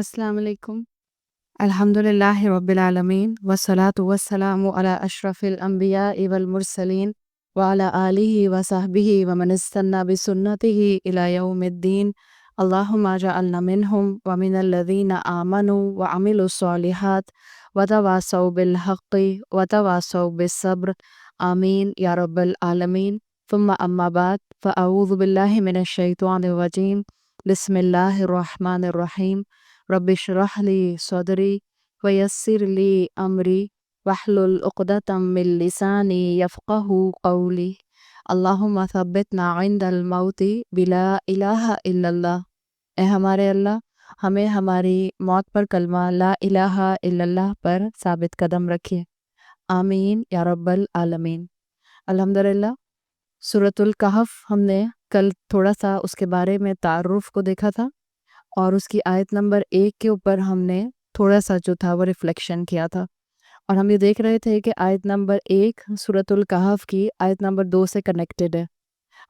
السلام علیکم۔ الحمد للہ رب العالمین والصلاة والسلام علی اشرف الانبیاء والمرسلین وعلی آلہ وصحبہ ومن استنى بسنتہ الی یوم الدین۔ اللہم اجعلنا منہم ومن الذین آمنوا وعملوا الصالحات وتواصوا بالحق وتواصوا بالصبر، آمین یا رب العالمین۔ ثم اما بعد فاعوذ باللہ من الشیطان الرجیم، بسم اللہ الرحمن الرحیم۔ رب اشرح لی صدری ویسر لی امری واحلل عقدۃ من لسانی یفقہوا قولی، اللہم ثبتنا عند الموت بلا الہ الا اللہ۔ اے ہمارے اللہ، ہمیں ہماری موت پر کلمہ لا الہ الا اللہ پر ثابت قدم رکھیے، آمین یا رب العالمین۔ الحمدللہ، سورۃ الکہف ہم نے کل تھوڑا سا اس کے بارے میں تعارف کو دیکھا تھا، اور اس کی آیت نمبر 1 کے اوپر ہم نے تھوڑا سا جو تھا وہ ریفلیکشن کیا تھا، اور ہم یہ دیکھ رہے تھے کہ آیت نمبر 1 سورۃ الکہف کی آیت نمبر 2 سے کنیکٹڈ ہے۔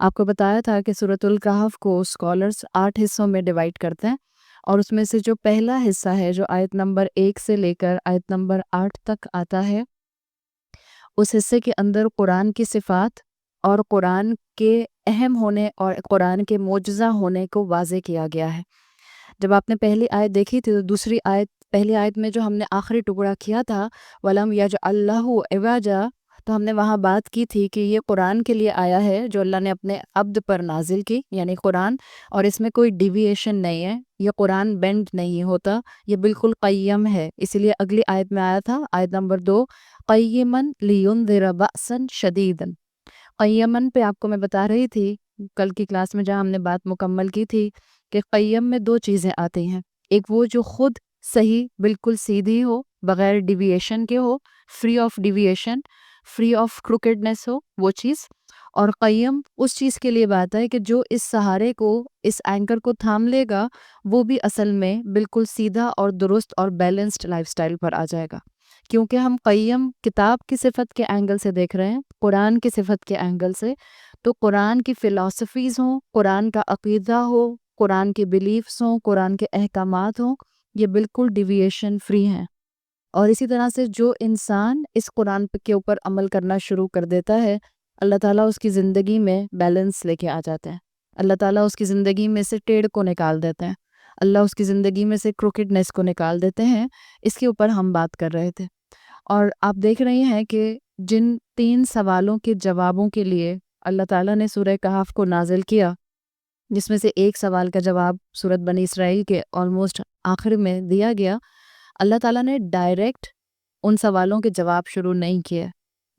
آپ کو بتایا تھا کہ سورۃ الکہف کو اسکالرز 8 حصوں میں ڈیوائڈ کرتے ہیں، اور اس میں سے جو پہلا حصہ ہے جو آیت نمبر 1 سے لے کر آیت نمبر 8 تک آتا ہے، اس حصے کے اندر قرآن کی صفات اور قرآن کے اہم ہونے اور قرآن کے معجزہ ہونے کو واضح کیا گیا ہے۔ جب آپ نے پہلی آیت دیکھی تھی تو پہلی آیت میں جو ہم نے آخری ٹکڑا کیا تھا وَلَمْ يَجْعَلْ لَهُ عِوَجًا، تو ہم نے وہاں بات کی تھی کہ یہ قرآن کے لیے آیا ہے جو اللہ نے اپنے عبد پر نازل کی، یعنی قرآن، اور اس میں کوئی ڈیویشن نہیں ہے، یہ قرآن بینڈ نہیں ہوتا، یہ بالکل قیم ہے۔ اسی لیے اگلی آیت میں آیا تھا، آیت نمبر 2، قیمًا لِيُنذِرَ بَأْسًا شَدِيدًا۔ قیمًا پہ آپ کو میں بتا رہی تھی کل کی کلاس میں جہاں ہم نے بات مکمل کی تھی کہ قیم میں 2 چیزیں آتی ہیں، ایک وہ جو خود صحیح بالکل سیدھی ہو، بغیر ڈیویشن کے ہو، free of deviation, free of crookedness ہو وہ چیز، اور قیم اس چیز کے لیے بات ہے کہ جو اس سہارے کو، اس اینکر کو تھام لے گا وہ بھی اصل میں بالکل سیدھا اور درست اور بیلنسڈ لائف سٹائل پر آ جائے گا، کیونکہ ہم قیم کتاب کی صفت کے اینگل سے دیکھ رہے ہیں، قرآن کی صفت کے اینگل سے، تو قرآن کی فلاسفیز ہوں، قرآن کا عقیدہ ہو، قرآن کے بلیفس ہوں، قرآن کے احکامات ہوں، یہ بالکل ڈیویشن فری ہیں۔ اور اسی طرح سے جو انسان اس قرآن کے اوپر عمل کرنا شروع کر دیتا ہے، اللہ تعالیٰ اس کی زندگی میں بیلنس لے کے آ جاتے ہیں، اللہ تعالیٰ اس کی زندگی میں سے ٹیڑھ کو نکال دیتے ہیں، اللہ اس کی زندگی میں سے کروکیڈنس کو نکال دیتے ہیں۔ اس کے اوپر ہم بات کر رہے تھے، اور آپ دیکھ رہی ہیں کہ جن 3 سوالوں کے جوابوں کے لیے اللہ تعالیٰ نے سورہ کہف کو نازل کیا، جس میں سے ایک سوال کا جواب سورۃ بنی اسرائیل کے آلموسٹ آخر میں دیا گیا، اللہ تعالیٰ نے ڈائریکٹ ان سوالوں کے جواب شروع نہیں کیے،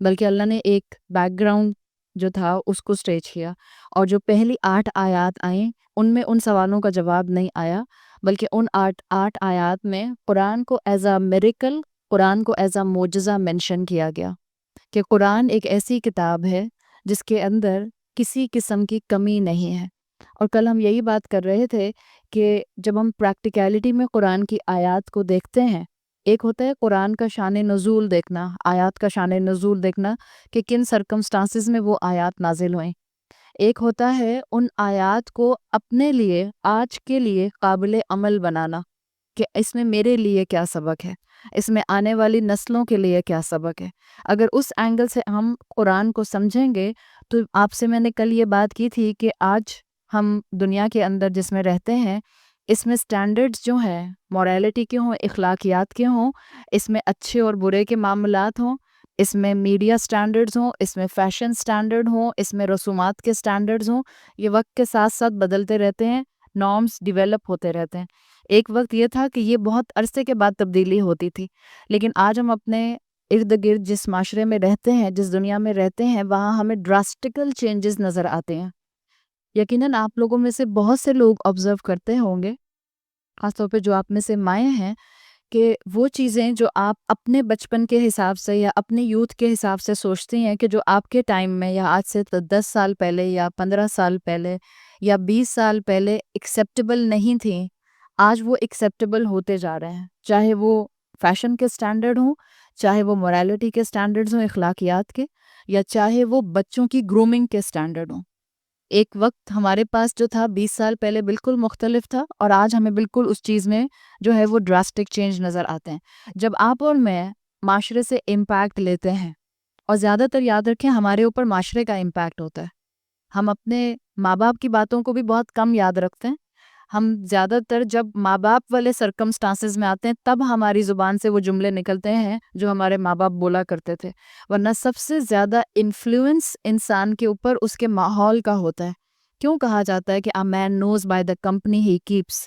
بلکہ اللہ نے ایک بیک گراؤنڈ جو تھا اس کو سٹیج کیا، اور جو پہلی 8 آیات آئیں ان میں ان سوالوں کا جواب نہیں آیا، بلکہ ان 8 آیات میں قرآن کو ایز اے میریکل، قرآن کو ایز اے معجزہ مینشن کیا گیا کہ قرآن ایک ایسی کتاب ہے جس کے اندر کسی قسم کی کمی نہیں ہے۔ اور کل ہم یہی بات کر رہے تھے کہ جب ہم پریکٹیکیلٹی میں قرآن کی آیات کو دیکھتے ہیں، ایک ہوتا ہے قرآن کا شان نزول دیکھنا، آیات کا شان نزول دیکھنا کہ کن سرکمسٹانسز میں وہ آیات نازل ہوئیں، ایک ہوتا ہے ان آیات کو اپنے لیے آج کے لیے قابل عمل بنانا کہ اس میں میرے لیے کیا سبق ہے، اس میں آنے والی نسلوں کے لیے کیا سبق ہے۔ اگر اس اینگل سے ہم قرآن کو سمجھیں گے تو آپ سے میں نے کل یہ بات کی تھی کہ آج ہم دنیا کے اندر جس میں رہتے ہیں، اس میں سٹینڈرڈز جو ہیں موریلٹی کے ہوں، اخلاقیات کے ہوں، اس میں اچھے اور برے کے معاملات ہوں، اس میں میڈیا سٹینڈرڈز ہوں، اس میں فیشن سٹینڈرڈ ہوں، اس میں رسومات کے سٹینڈرڈز ہوں، یہ وقت کے ساتھ ساتھ بدلتے رہتے ہیں، نارمز ڈیولپ ہوتے رہتے ہیں۔ ایک وقت یہ تھا کہ یہ بہت عرصے کے بعد تبدیلی ہوتی تھی، لیکن آج ہم اپنے ارد گرد جس معاشرے میں رہتے ہیں، جس دنیا میں رہتے ہیں، وہاں ہمیں ڈراسٹیکل چینجز نظر آتے ہیں۔ یقیناً آپ لوگوں میں سے بہت سے لوگ آبزرو کرتے ہوں گے، خاص طور پہ جو آپ میں سے مائیں ہیں، کہ وہ چیزیں جو آپ اپنے بچپن کے حساب سے یا اپنے یوتھ کے حساب سے سوچتی ہیں کہ جو آپ کے ٹائم میں یا آج سے 10 سال پہلے یا 15 سال پہلے یا 20 سال پہلے ایکسیپٹیبل نہیں تھیں، آج وہ ایکسیپٹیبل ہوتے جا رہے ہیں، چاہے وہ فیشن کے سٹینڈرڈ ہوں، چاہے وہ موریلٹی کے سٹینڈرڈز ہوں، اخلاقیات کے، یا چاہے وہ بچوں کی گرومنگ کے سٹینڈرڈ ہوں۔ ایک وقت ہمارے پاس جو تھا 20 سال پہلے بالکل مختلف تھا، اور آج ہمیں بالکل اس چیز میں جو ہے وہ ڈراسٹک چینج نظر آتے ہیں۔ جب آپ اور میں معاشرے سے امپیکٹ لیتے ہیں، اور زیادہ تر یاد رکھیں ہمارے اوپر معاشرے کا امپیکٹ ہوتا ہے، ہم اپنے ماں باپ کی باتوں کو بھی بہت کم یاد رکھتے ہیں۔ ہم زیادہ تر جب ماں باپ والے سرکمسٹانسز میں آتے ہیں تب ہماری زبان سے وہ جملے نکلتے ہیں جو ہمارے ماں باپ بولا کرتے تھے، ورنہ سب سے زیادہ انفلوئنس انسان کے اوپر اس کے ماحول کا ہوتا ہے۔ کیوں کہا جاتا ہے کہ a man knows by the company he keeps؟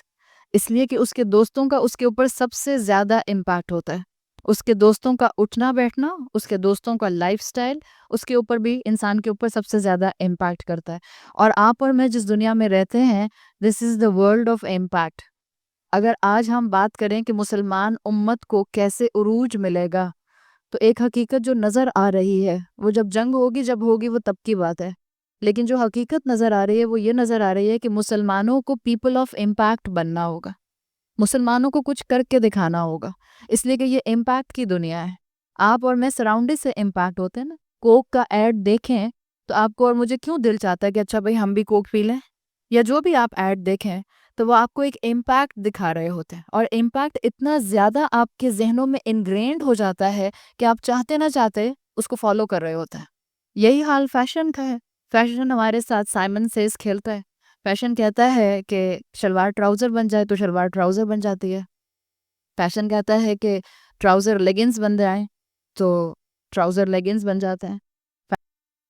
اس لیے کہ اس کے دوستوں کا اس کے اوپر سب سے زیادہ امپیکٹ ہوتا ہے۔ اس کے دوستوں کا اٹھنا بیٹھنا، اس کے دوستوں کا لائف سٹائل اس کے اوپر بھی انسان کے اوپر سب سے زیادہ امپیکٹ کرتا ہے۔ اور آپ اور میں جس دنیا میں رہتے ہیں، دس از دا ورلڈ آف امپیکٹ۔ اگر آج ہم بات کریں کہ مسلمان امت کو کیسے عروج ملے گا، تو ایک حقیقت جو نظر آ رہی ہے، وہ جب جنگ ہوگی جب ہوگی وہ تب کی بات ہے، لیکن جو حقیقت نظر آ رہی ہے وہ یہ نظر آ رہی ہے کہ مسلمانوں کو پیپل آف امپیکٹ بننا ہوگا، مسلمانوں کو کچھ کر کے دکھانا ہوگا، اس لیے کہ یہ امپیکٹ کی دنیا ہے۔ آپ اور میں سراؤنڈنگ سے امپیکٹ ہوتے ہیں نا۔ کوک کا ایڈ دیکھیں تو آپ کو اور مجھے کیوں دل چاہتا ہے کہ اچھا بھائی ہم بھی کوک پی لیں، یا جو بھی آپ ایڈ دیکھیں تو وہ آپ کو ایک امپیکٹ دکھا رہے ہوتے ہیں، اور امپیکٹ اتنا زیادہ آپ کے ذہنوں میں انگرینڈ ہو جاتا ہے کہ آپ چاہتے نہ چاہتے اس کو فالو کر رہے ہوتے ہیں۔ یہی حال فیشن کا ہے۔ فیشن ہمارے ساتھ سائمن سیز کھیلتا ہے۔ فیشن کہتا ہے کہ شلوار ٹراؤزر بن جائے تو شلوار ٹراؤزر بن جاتی ہے۔ فیشن کہتا ہے کہ ٹراؤزر لیگنز بن جائیں تو ٹراؤزر لیگنز بن جاتے ہیں۔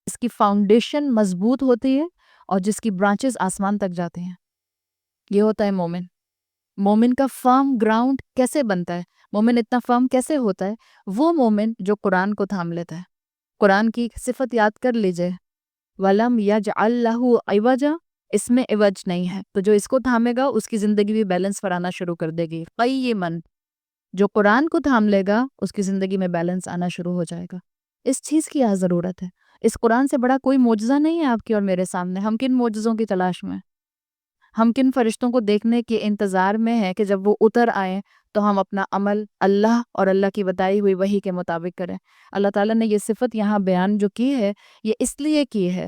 اس کی فاؤنڈیشن مضبوط ہوتی ہے اور جس کی برانچز آسمان تک جاتے ہیں۔ یہ ہوتا ہے مومن۔ مومن کا فرم گراؤنڈ کیسے بنتا ہے؟ مومن اتنا فرم کیسے ہوتا ہے؟ وہ مومن جو قرآن کو تھام لیتا ہے۔ قرآن کی صفت یاد کر لیجئے، وَلَمْ يَجْعَلْ لَهُ عِوَجًا، اس میں عوج نہیں ہے، تو جو اس کو تھامے گا اس کی زندگی بھی بیلنس پر آنا شروع کر دے گی۔ قیماً، جو قرآن کو تھام لے گا اس کی زندگی میں بیلنس آنا شروع ہو جائے گا۔ اس چیز کی آج ضرورت ہے۔ اس قرآن سے بڑا کوئی معجزہ نہیں ہے آپ کی اور میرے سامنے۔ ہم کن معجزوں کی تلاش میں، ہم کن فرشتوں کو دیکھنے کے انتظار میں ہیں کہ جب وہ اتر آئیں تو ہم اپنا عمل اللہ اور اللہ کی بتائی ہوئی وحی کے مطابق کریں۔ اللہ تعالیٰ نے یہ صفت یہاں بیان جو کی ہے، یہ اس لیے کی ہے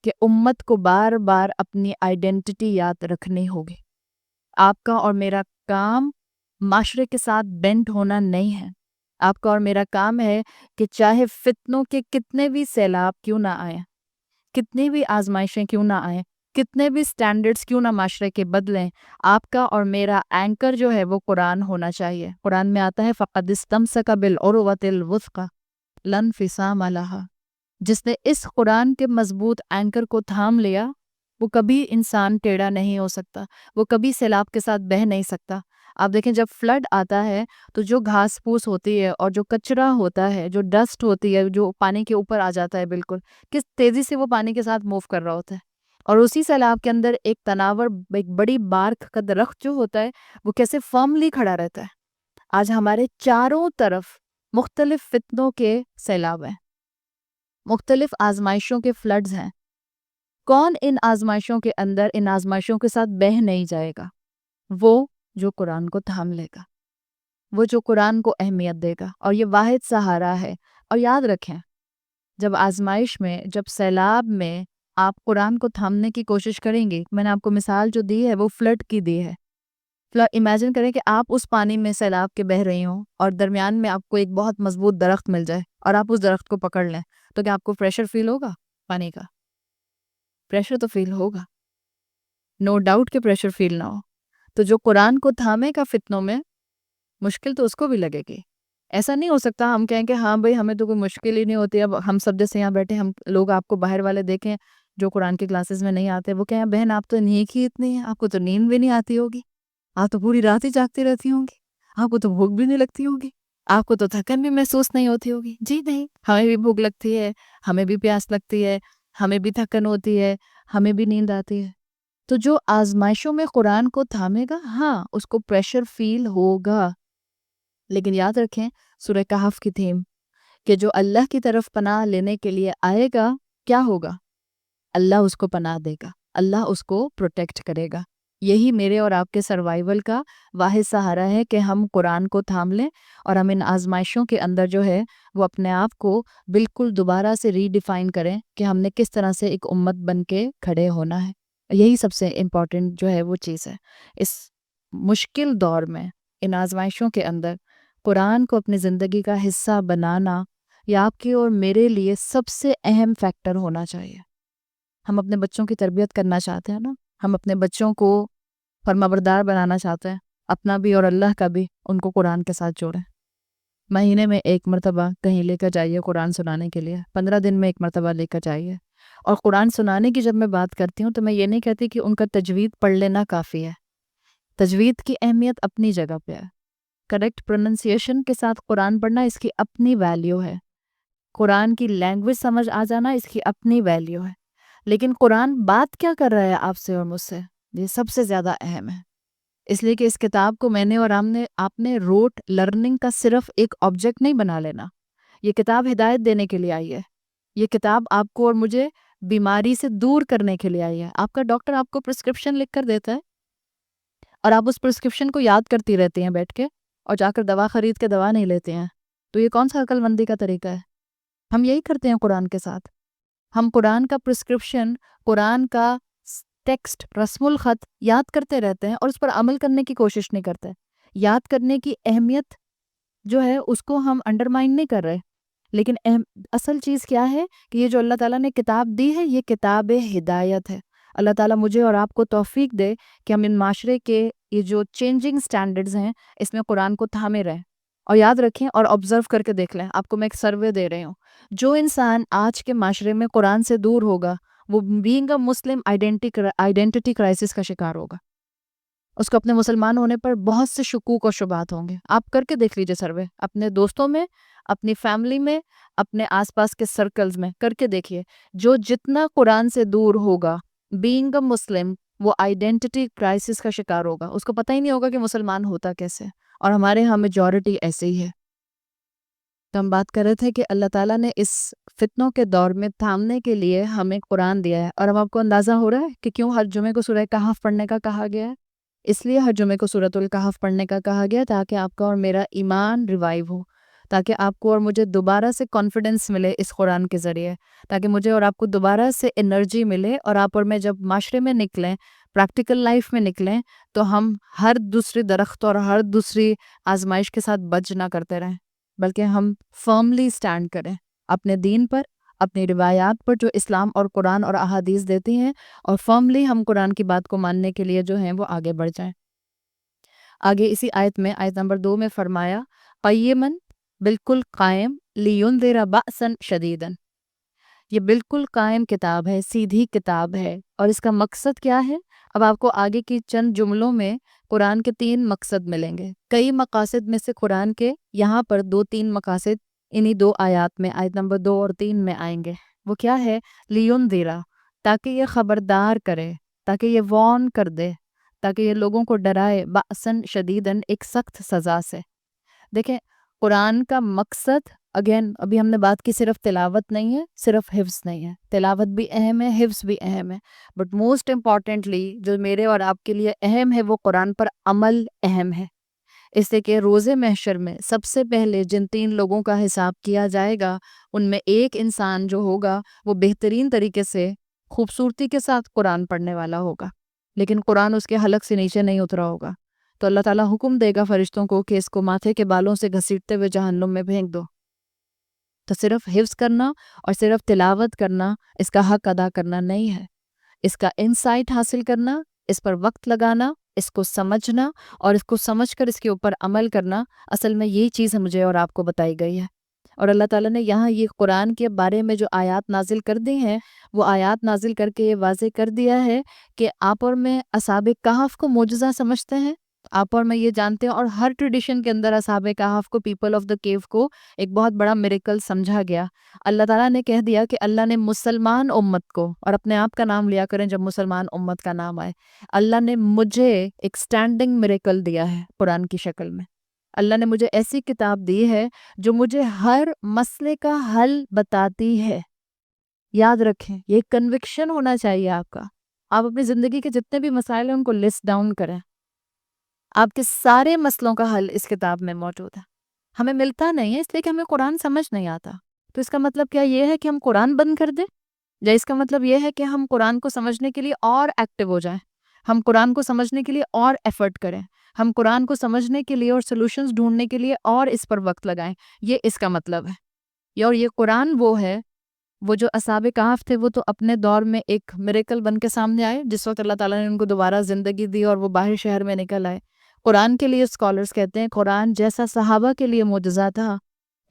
کہ امت کو بار بار اپنی آئیڈینٹی یاد رکھنی ہوگی۔ آپ کا اور میرا کام معاشرے کے ساتھ بینڈ ہونا نہیں ہے۔ آپ کا اور میرا کام ہے کہ چاہے فتنوں کے کتنے بھی سیلاب کیوں نہ آئیں، کتنی بھی آزمائشیں کیوں نہ آئیں، کتنے بھی سٹینڈرڈز کیوں نہ معاشرے کے بدلیں، آپ کا اور میرا اینکر جو ہے وہ قرآن ہونا چاہیے۔ قرآن میں آتا ہے فَقَدِ اسْتَمْسَكَ بِالْعُرْوَةِ الْوُثْقَىٰ لَا انفِصَامَ لَهَا، جس نے اس قرآن کے مضبوط اینکر کو تھام لیا وہ کبھی انسان ٹیڑھا نہیں ہو سکتا، وہ کبھی سیلاب کے ساتھ بہہ نہیں سکتا۔ آپ دیکھیں جب فلڈ آتا ہے تو جو گھاس پھوس ہوتی ہے اور جو کچرا ہوتا ہے، جو ڈسٹ ہوتی ہے، جو پانی کے اوپر آ جاتا ہے، بالکل کس تیزی سے وہ پانی کے ساتھ موو کر رہا ہوتا ہے، اور اسی سیلاب کے اندر ایک تناور، ایک بڑی بارک کا درخت جو ہوتا ہے وہ کیسے فرملی کھڑا رہتا ہے۔ آج ہمارے چاروں طرف مختلف فتنوں کے سیلاب ہیں، مختلف آزمائشوں کے فلڈز ہیں۔ کون ان آزمائشوں کے اندر ان آزمائشوں کے ساتھ بہہ نہیں جائے گا؟ وہ جو قرآن کو تھام لے گا، وہ جو قرآن کو اہمیت دے گا، اور یہ واحد سہارا ہے۔ اور یاد رکھیں، جب آزمائش میں، جب سیلاب میں آپ قرآن کو تھامنے کی کوشش کریں گے، میں نے آپ کو مثال جو دی ہے وہ فلڈ کی دی ہے۔ امیجن کریں کہ آپ اس پانی میں سیلاب کے بہہ رہی ہوں اور درمیان میں آپ کو ایک بہت مضبوط درخت مل جائے اور آپ اس درخت کو پکڑ لیں، تو کیا آپ کو پریشر فیل ہوگا؟ پانی کا پریشر تو فیل ہوگا، نو ڈاؤٹ کہ پریشر فیل نہ ہو۔ تو جو قرآن کو تھامے کا فتنوں میں، مشکل تو اس کو بھی لگے گی۔ ایسا نہیں ہو سکتا ہم کہیں کہ ہاں بھئی ہمیں تو کوئی مشکل ہی نہیں ہوتی۔ اب ہم سب جیسے یہاں بیٹھے ہم لوگ آپ کو باہر والے دیکھیں جو قرآن کی کلاسز میں نہیں آتے، وہ کہیں بہن آپ تو نیک ہی اتنی ہیں، آپ کو تو نیند بھی نہیں آتی ہوگی، آپ تو پوری رات ہی جاگتی رہتی ہوں گی، آپ کو تو بھوک بھی نہیں لگتی ہوگی، آپ کو تو تھکن بھی محسوس نہیں ہوتی ہوگی۔ جی نہیں، ہمیں بھی بھوک لگتی ہے، ہمیں بھی پیاس لگتی ہے، ہمیں بھی تھکن ہوتی ہے، ہمیں بھی نیند آتی ہے۔ تو جو آزمائشوں میں قرآن کو تھامے گا، ہاں اس کو پریشر فیل ہوگا، لیکن یاد رکھیں سورہ کہف کی تھیم کہ جو اللہ کی طرف پناہ لینے کے لیے آئے گا، کیا ہوگا؟ اللہ اس کو پناہ دے گا، اللہ اس کو پروٹیکٹ کرے گا۔ یہی میرے اور آپ کے سروائیول کا واحد سہارا ہے کہ ہم قرآن کو تھام لیں اور ہم ان آزمائشوں کے اندر جو ہے وہ اپنے آپ کو بالکل دوبارہ سے ری ڈیفائن کریں کہ ہم نے کس طرح سے ایک امت بن کے کھڑے ہونا ہے. یہی سب سے امپورٹنٹ جو ہے وہ چیز ہے. اس مشکل دور میں، ان آزمائشوں کے اندر قرآن کو اپنی زندگی کا حصہ بنانا یہ آپ کی اور میرے لیے سب سے اہم فیکٹر ہونا چاہیے. ہم اپنے بچوں کی تربیت کرنا چاہتے ہیں نا، ہم اپنے بچوں کو فرمانبردار بنانا چاہتے ہیں، اپنا بھی اور اللہ کا بھی. ان کو قرآن کے ساتھ جوڑیں. مہینے میں ایک مرتبہ کہیں لے کر جائیے قرآن سنانے کے لیے، 15 دن میں ایک مرتبہ لے کر جائیے. اور قرآن سنانے کی جب میں بات کرتی ہوں تو میں یہ نہیں کہتی کہ ان کا تجوید پڑھ لینا کافی ہے. تجوید کی اہمیت اپنی جگہ پہ ہے. کریکٹ پروننسیشن کے ساتھ قرآن پڑھنا اس کی اپنی ویلیو ہے. قرآن کی لینگویج سمجھ آ جانا اس کی اپنی ویلیو ہے. لیکن قرآن بات کیا کر رہا ہے آپ سے اور مجھ سے، یہ سب سے زیادہ اہم ہے. اس لیے کہ اس کتاب کو میں نے اور آپ نے روٹ لرننگ کا صرف ایک آبجیکٹ نہیں بنا لینا. یہ کتاب ہدایت دینے کے لیے آئی ہے. یہ کتاب آپ کو اور مجھے بیماری سے دور کرنے کے لیے آئی ہے. آپ کا ڈاکٹر آپ کو پرسکرپشن لکھ کر دیتا ہے اور آپ اس پرسکرپشن کو یاد کرتی رہتی ہیں بیٹھ کے اور جا کر دوا خرید کے دوا نہیں لیتے ہیں. تو یہ کون سا عقل مندی کا طریقہ ہے؟ ہم یہی کرتے ہیں قرآن کے ساتھ. ہم قرآن کا پرسکرپشن، قرآن کا ٹیکسٹ، رسم الخط یاد کرتے رہتے ہیں اور اس پر عمل کرنے کی کوشش نہیں کرتے. یاد کرنے کی اہمیت جو ہے اس کو ہم انڈرمائن نہیں کر رہے، لیکن اصل چیز کیا ہے کہ یہ جو اللہ تعالیٰ نے کتاب دی ہے یہ کتاب ہدایت ہے. اللہ تعالیٰ مجھے اور آپ کو توفیق دے کہ ہم ان معاشرے کے یہ جو چینجنگ سٹینڈرڈز ہیں اس میں قرآن کو تھامے رہیں. اور یاد رکھیں اور آبزرو کر کے دیکھ لیں، آپ کو میں ایک سروے دے رہی ہوں. جو انسان آج کے معاشرے میں قرآن سے دور ہوگا وہ being a Muslim identity crisis کا شکار ہوگا. اس کو اپنے مسلمان ہونے پر بہت سے شکوک و شبہات ہوں گے. آپ کر کے دیکھ لیجئے سروے، اپنے دوستوں میں، اپنی فیملی میں، اپنے آس پاس کے سرکلز میں کر کے دیکھیے. جو جتنا قرآن سے دور ہوگا بینگ اے مسلم وہ آئیڈینٹی کرائسس کا شکار ہوگا. اس کو پتہ ہی نہیں ہوگا کہ مسلمان ہوتا کیسے. اور ہمارے ہاں میجورٹی ایسے ہی ہے. تو ہم بات کر رہے تھے کہ اللہ تعالیٰ نے اس فتنوں کے دور میں تھامنے کے لیے ہمیں قرآن دیا ہے. اور اب آپ کو اندازہ ہو رہا ہے کہ کیوں ہر جمعے کو سورہ کہف پڑھنے کا کہا گیا ہے. اس لیے ہر جمعے کو سورۃ الکہف پڑھنے کا کہا گیا تاکہ آپ کا اور میرا ایمان ریوائیو ہو، تاکہ آپ کو اور مجھے دوبارہ سے کانفیڈنس ملے اس قرآن کے ذریعے، تاکہ مجھے اور آپ کو دوبارہ سے انرجی ملے اور آپ اور میں جب معاشرے میں نکلیں، پریکٹیکل لائف میں نکلیں تو ہم ہر دوسری درخت اور ہر دوسری آزمائش کے ساتھ بچ نہ کرتے رہیں، بلکہ ہم فرملی سٹینڈ کریں اپنے دین پر، اپنی روایات پر جو اسلام اور قرآن اور احادیث دیتی ہیں، اور فرملی ہم قرآن کی بات کو ماننے کے لیے جو ہیں وہ آگے بڑھ جائیں. آگے اسی آیت میں، آیت نمبر 2 میں فرمایا قیمن، بالکل قائم، لینذر بأسا شدیدا. یہ بالکل قائم کتاب ہے، سیدھی کتاب ہے. اور اس کا مقصد کیا ہے؟ اب آپ کو آگے کی چند جملوں میں قرآن کے 3 مقصد ملیں گے. کئی مقاصد میں سے قرآن کے یہاں پر 2-3 مقاصد انہی 2 آیات میں، آیت نمبر 2 اور 3 میں آئیں گے. وہ کیا ہے؟ لینذر، تاکہ یہ خبردار کرے، تاکہ یہ وارن کر دے، تاکہ یہ لوگوں کو ڈرائے، بأسن شدیدن، ایک سخت سزا سے. دیکھیں قرآن کا مقصد، اگین ابھی ہم نے بات کی، صرف تلاوت نہیں ہے، صرف حفظ نہیں ہے. تلاوت بھی اہم ہے، حفظ بھی اہم ہے، بٹ موسٹ امپورٹنٹلی جو میرے اور آپ کے لیے اہم ہے وہ قرآن پر عمل اہم ہے. اس سے کہ روز محشر میں سب سے پہلے جن 3 لوگوں کا حساب کیا جائے گا ان میں ایک انسان جو ہوگا وہ بہترین طریقے سے خوبصورتی کے ساتھ قرآن پڑھنے والا ہوگا، لیکن قرآن اس کے حلق سے نیچے نہیں اترا ہوگا. تو اللہ تعالیٰ حکم دے گا فرشتوں کو کہ اس کو ماتھے کے بالوں سے گھسیٹتے ہوئے جہنم میں پھینک دو. تو صرف حفظ کرنا اور صرف تلاوت کرنا اس کا حق ادا کرنا نہیں ہے. اس کا انسائٹ حاصل کرنا، اس پر وقت لگانا، اس کو سمجھنا اور اس کو سمجھ کر اس کے اوپر عمل کرنا، اصل میں یہ چیز مجھے اور آپ کو بتائی گئی ہے. اور اللہ تعالیٰ نے یہاں یہ قرآن کے بارے میں جو آیات نازل کر دی ہیں وہ آیات نازل کر کے یہ واضح کر دیا ہے کہ آپ اور میں اصحاب کہف کو معجزہ سمجھتے ہیں. آپ اور میں یہ جانتے ہیں، اور ہر ٹریڈیشن کے اندر اصحاب کہف کو، پیپل آف دا کیو کو ایک بہت بڑا میریکل سمجھا گیا. اللہ تعالیٰ نے کہہ دیا کہ اللہ نے مسلمان امت کو، اور اپنے آپ کا نام لیا کریں جب مسلمان امت کا نام آئے، اللہ نے مجھے ایک سٹینڈنگ میریکل دیا ہے قرآن کی شکل میں. اللہ نے مجھے ایسی کتاب دی ہے جو مجھے ہر مسئلے کا حل بتاتی ہے. یاد رکھیں، یہ کنوکشن ہونا چاہیے آپ کا. آپ اپنی زندگی کے جتنے بھی مسائل ہیں ان کو لسٹ ڈاؤن کریں، آپ کے سارے مسئلوں کا حل اس کتاب میں موجود ہے۔ ہمیں ملتا نہیں ہے اس لیے کہ ہمیں قرآن سمجھ نہیں آتا، تو اس کا مطلب کیا یہ ہے کہ ہم قرآن بند کر دیں، یا اس کا مطلب یہ ہے کہ ہم قرآن کو سمجھنے کے لیے اور ایکٹیو ہو جائیں، ہم قرآن کو سمجھنے کے لیے اور ایفرٹ کریں، ہم قرآن کو سمجھنے کے لیے اور سولوشنز ڈھونڈنے کے لیے اور اس پر وقت لگائیں؟ یہ اس کا مطلب ہے۔ اور یہ قرآن وہ ہے، وہ جو اصحاب کہف تھے وہ تو اپنے دور میں ایک میریکل بن کے سامنے آئے جس وقت اللہ تعالیٰ نے ان کو دوبارہ زندگی دی اور وہ باہر شہر میں نکل آئے۔ قرآن کے لیے اسکالرز کہتے ہیں قرآن جیسا صحابہ کے لیے معجزہ تھا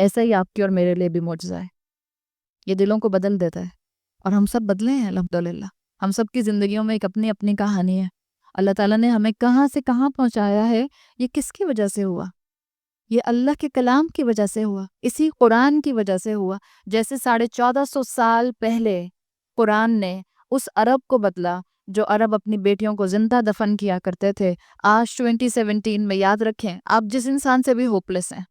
ایسا ہی آپ کے اور میرے لیے بھی معجزہ ہے۔ یہ دلوں کو بدل دیتا ہے، اور ہم سب بدلے ہیں الحمدللہ۔ ہم سب کی زندگیوں میں ایک اپنی اپنی کہانی ہے۔ اللہ تعالیٰ نے ہمیں کہاں سے کہاں پہنچایا ہے، یہ کس کی وجہ سے ہوا؟ یہ اللہ کے کلام کی وجہ سے ہوا، اسی قرآن کی وجہ سے ہوا۔ جیسے 1450 سال پہلے قرآن نے اس عرب کو بدلا جو عرب اپنی بیٹیوں کو زندہ دفن کیا کرتے تھے، آج 2017 میں یاد رکھیں آپ جس انسان سے بھی ہوپلیس ہیں،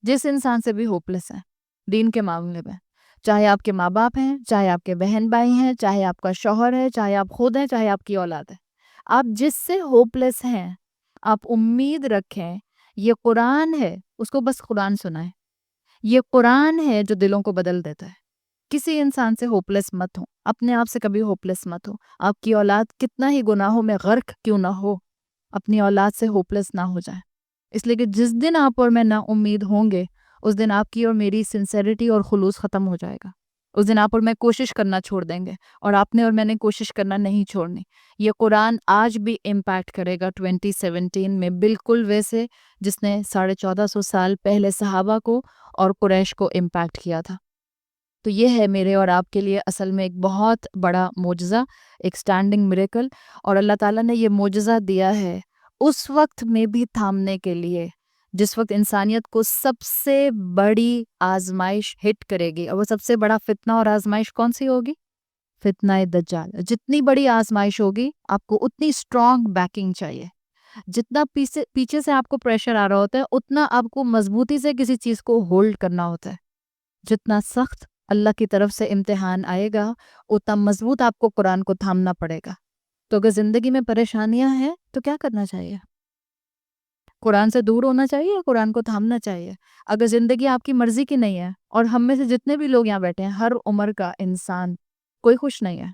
جس انسان سے بھی ہوپلیس ہیں دین کے معاملے میں، چاہے آپ کے ماں باپ ہیں، چاہے آپ کے بہن بھائی ہیں، چاہے آپ کا شوہر ہے، چاہے آپ خود ہیں، چاہے آپ کی اولاد ہے، آپ جس سے ہوپلیس ہیں آپ امید رکھیں یہ قرآن ہے، اس کو بس قرآن سنائیں۔ یہ قرآن ہے جو دلوں کو بدل دیتا ہے۔ کسی انسان سے ہوپلیس مت ہو، اپنے آپ سے کبھی ہوپلیس مت ہو۔ آپ کی اولاد کتنا ہی گناہوں میں غرق کیوں نہ ہو، اپنی اولاد سے ہوپلیس نہ ہو جائیں، اس لیے کہ جس دن آپ اور میں نا امید ہوں گے اس دن آپ کی اور میری سنسیریٹی اور خلوص ختم ہو جائے گا۔ اس دن آپ اور میں کوشش کرنا چھوڑ دیں گے، اور آپ نے اور میں نے کوشش کرنا نہیں چھوڑنی۔ یہ قرآن آج بھی امپیکٹ کرے گا 2017 میں، بالکل ویسے جس نے 1450 سال پہلے صحابہ کو اور قریش کو امپیکٹ کیا تھا۔ تو یہ ہے میرے اور آپ کے لیے اصل میں ایک بہت بڑا معجزہ، ایک سٹینڈنگ میریکل، اور اللہ تعالیٰ نے یہ معجزہ دیا ہے اس وقت میں بھی تھامنے کے لیے جس وقت انسانیت کو سب سے بڑی آزمائش ہٹ کرے گی۔ اور وہ سب سے بڑا فتنہ اور آزمائش کون سی ہوگی؟ فتنہ دجال۔ جتنی بڑی آزمائش ہوگی آپ کو اتنی اسٹرانگ بیکنگ چاہیے، جتنا پیچھے سے آپ کو پریشر آ رہا ہوتا ہے اتنا آپ کو مضبوطی سے کسی چیز کو ہولڈ کرنا ہوتا ہے۔ جتنا سخت اللہ کی طرف سے امتحان آئے گا اتنا مضبوط آپ کو قرآن کو تھامنا پڑے گا۔ تو اگر زندگی میں پریشانیاں ہیں تو کیا کرنا چاہیے؟ قرآن سے دور ہونا چاہیے یا قرآن کو تھامنا چاہیے؟ اگر زندگی آپ کی مرضی کی نہیں ہے، اور ہم میں سے جتنے بھی لوگ یہاں بیٹھے ہیں ہر عمر کا انسان کوئی خوش نہیں ہے،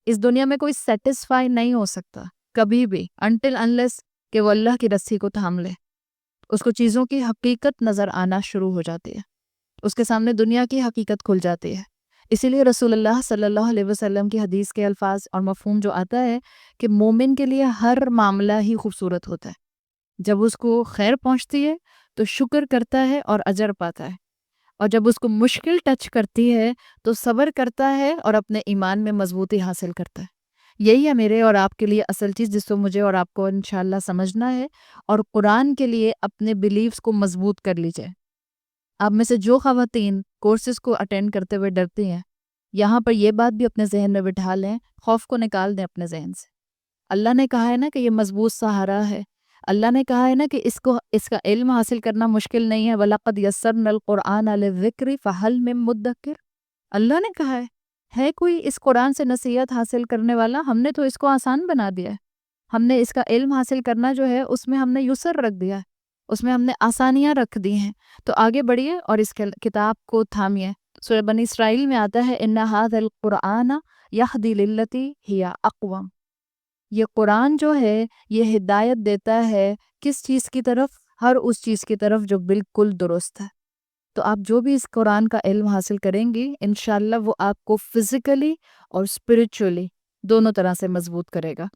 اس دنیا میں کوئی سیٹسفائی نہیں ہو سکتا کبھی بھی until unless کہ وہ اللہ کی رسی کو تھام لے۔ اس کو چیزوں کی حقیقت نظر آنا شروع ہو جاتی ہے، اس کے سامنے دنیا کی حقیقت کھل جاتی ہے۔ اسی لیے رسول اللہ صلی اللہ علیہ وسلم کی حدیث کے الفاظ اور مفہوم جو آتا ہے کہ مومن کے لیے ہر معاملہ ہی خوبصورت ہوتا ہے۔ جب اس کو خیر پہنچتی ہے تو شکر کرتا ہے اور اجر پاتا ہے، اور جب اس کو مشکل ٹچ کرتی ہے تو صبر کرتا ہے اور اپنے ایمان میں مضبوطی حاصل کرتا ہے۔ یہی ہے میرے اور آپ کے لیے اصل چیز جس کو مجھے اور آپ کو انشاءاللہ سمجھنا ہے، اور قرآن کے لیے اپنے بیلیفز کو مضبوط کر لیجئے۔ آپ میں سے جو خواتین کورسز کو اٹینڈ کرتے ہوئے ڈرتی ہیں، یہاں پر یہ بات بھی اپنے ذہن میں بٹھا لیں، خوف کو نکال دیں اپنے ذہن سے۔ اللہ نے کہا ہے نا کہ یہ مضبوط سہارا ہے، اللہ نے کہا ہے نا کہ اس کا علم حاصل کرنا مشکل نہیں ہے، وَلَقَدْ يَسَّرْنَا الْقُرْآنَ لِلذِّكْرِ فَهَلْ مِن مُدَّكِرٍ۔ اللہ نے کہا ہے کوئی اس قرآن سے نصیحت حاصل کرنے والا؟ ہم نے تو اس کو آسان بنا دیا ہے، ہم نے اس کا علم حاصل کرنا جو ہے اس میں ہم نے یسر رکھ دیا ہے، اس میں ہم نے آسانیاں رکھ دی ہیں۔ تو آگے بڑھیے اور اس کتاب کو تھامیے۔ سورہ بنی اسرائیل میں آتا ہے اِنَّ هَٰذَا الْقُرْآنَ يَهْدِي لِلَّتِي هِيَ أَقْوَمُ۔ یہ قرآن جو ہے یہ ہدایت دیتا ہے کس چیز کی طرف؟ ہر اس چیز کی طرف جو بالکل درست ہے۔ تو آپ جو بھی اس قرآن کا علم حاصل کریں گی انشاءاللہ وہ آپ کو فزیکلی اور اسپرچولی دونوں طرح سے مضبوط کرے گا۔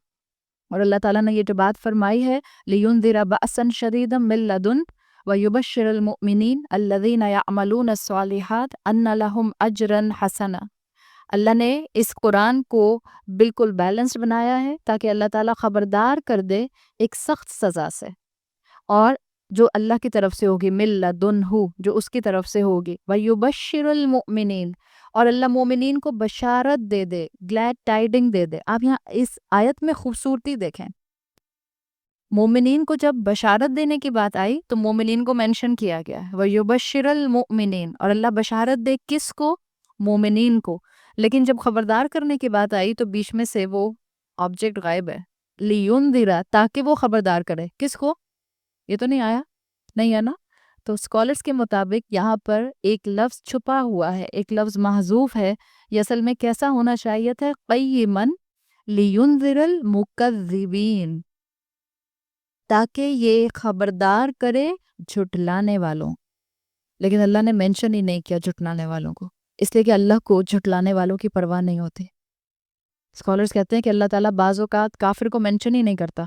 اور اللہ تعالیٰ نے یہ جو بات فرمائی ہے لِيُنذِرَ بَأْسًا شَدِيدًا مِن لَدُنْهُ وَيُبَشِّرَ الْمُؤْمِنِينَ الَّذِينَ يَعْمَلُونَ الصَّالِحَاتِ أَنَّ لَهُمْ أَجْرًا حَسَنًا۔ اللہ نے اس قرآن کو بالکل بیلنسڈ بنایا ہے تاکہ اللہ تعالیٰ خبردار کر دے ایک سخت سزا سے، اور جو اللہ کی طرف سے ہوگی مِن لَدُنْهُ جو اس کی طرف سے ہوگی، وَيُبَشِّرُ الْمُؤْمِنِينَ اور اللہ مومنین کو بشارت دے دے، گلیڈ ٹائڈنگ دے دے۔ آپ یہاں اس آیت میں خوبصورتی دیکھیں، مومنین کو جب بشارت دینے کی بات آئی تو مومنین کو مینشن کیا گیا ہے، وَيُبَشِّرُ الْمُؤْمِنِينَ اور اللہ بشارت دے کس کو؟ مومنین کو۔ لیکن جب خبردار کرنے کی بات آئی تو بیچ میں سے وہ آبجیکٹ غائب ہے. لیُنذِرَ تاکہ وہ خبردار کرے. کس کو؟ یہ تو نہیں آیا، نہیں ہے نا. تو اسکالرس کے مطابق یہاں پر ایک لفظ چھپا ہوا ہے، ایک لفظ محذوف ہے. یہ اصل میں کیسا ہونا چاہیے تھا؟ قیمًا لینذر المکذبین، تاکہ یہ خبردار کرے جھٹلانے والوں. لیکن اللہ نے مینشن ہی نہیں کیا جھٹلانے والوں کو، اس لیے کہ اللہ کو جھٹلانے والوں کی پرواہ نہیں ہوتی. اسکالرس کہتے ہیں کہ اللہ تعالیٰ بعض اوقات کافر کو مینشن ہی نہیں کرتا.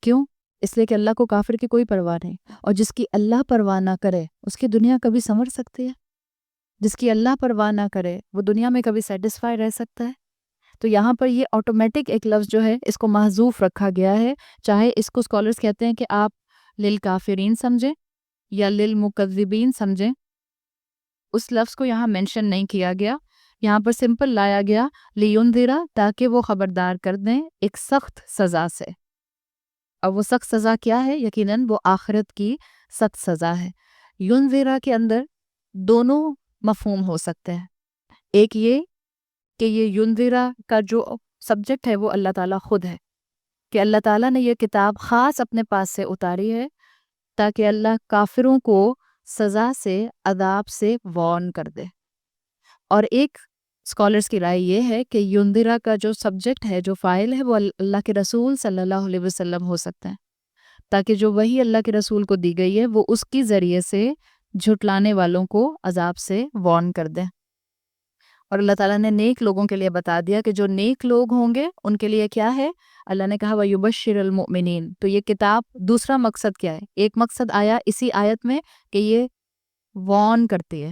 کیوں؟ اس لیے کہ اللہ کو کافر کی کوئی پرواہ نہیں، اور جس کی اللہ پرواہ نہ کرے اس کی دنیا کبھی سنور سکتی ہے؟ جس کی اللہ پرواہ نہ کرے وہ دنیا میں کبھی سیٹسفائی رہ سکتا ہے؟ تو یہاں پر یہ آٹومیٹک ایک لفظ جو ہے اس کو محذوف رکھا گیا ہے، چاہے اس کو اسکالرس کہتے ہیں کہ آپ للکافرین سمجھیں یا للمکذبین سمجھیں، اس لفظ کو یہاں مینشن نہیں کیا گیا. یہاں پر سمپل لایا گیا لیُنذِرَ تاکہ وہ خبردار کر دیں ایک سخت سزا سے. اور وہ سخت سزا کیا ہے؟ یقیناً وہ آخرت کی سخت سزا ہے. ینذرا کے اندر دونوں مفہوم ہو سکتے ہیں. ایک یہ کہ یہ ینذرا کا جو سبجیکٹ ہے وہ اللہ تعالیٰ خود ہے، کہ اللہ تعالیٰ نے یہ کتاب خاص اپنے پاس سے اتاری ہے تاکہ اللہ کافروں کو سزا سے، عذاب سے وارن کر دے. اور ایک اسکالرس کی رائے یہ ہے کہ ینذرا کا جو سبجیکٹ ہے، جو فاعل ہے، وہ اللہ کے رسول صلی اللہ علیہ وسلم ہو سکتے ہیں، تاکہ جو وحی اللہ کے رسول کو دی گئی ہے وہ اس کی ذریعے سے جھٹلانے والوں کو عذاب سے وارن کر دیں. اور اللہ تعالیٰ نے نیک لوگوں کے لیے بتا دیا کہ جو نیک لوگ ہوں گے ان کے لیے کیا ہے. اللہ نے کہا وَيُبَشِّرُ الْمُؤْمِنِينَ. تو یہ کتاب دوسرا مقصد کیا ہے؟ ایک مقصد آیا اسی آیت میں کہ یہ وارن کرتی ہے،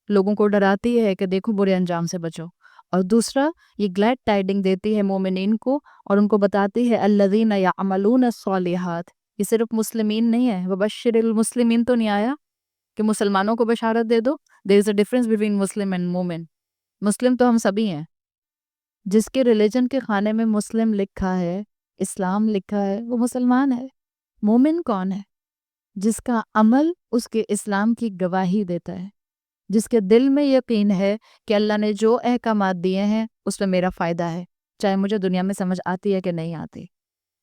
لوگوں کو ڈراتی ہے کہ دیکھو برے انجام سے بچو. اور دوسرا یہ گلیڈ ٹائڈنگ دیتی ہے مومنین کو اور ان کو بتاتی ہے الذین یعملون الصالحات. یہ صرف مسلمین نہیں ہے، وبشر المسلمین تو نہیں آیا کہ مسلمانوں کو بشارت دے دو. There is a difference between Muslim and Momin. Muslim تو ہم سبھی ہیں. جس کے ریلیجن کے خانے میں مسلم لکھا ہے، اسلام لکھا ہے، وہ مسلمان ہے. مومن کون ہے؟ جس کا عمل اس کے اسلام کی گواہی دیتا ہے، جس کے دل میں یقین ہے کہ اللہ نے جو احکامات دیے ہیں اس میں میرا فائدہ ہے، چاہے مجھے دنیا میں سمجھ آتی ہے کہ نہیں آتی.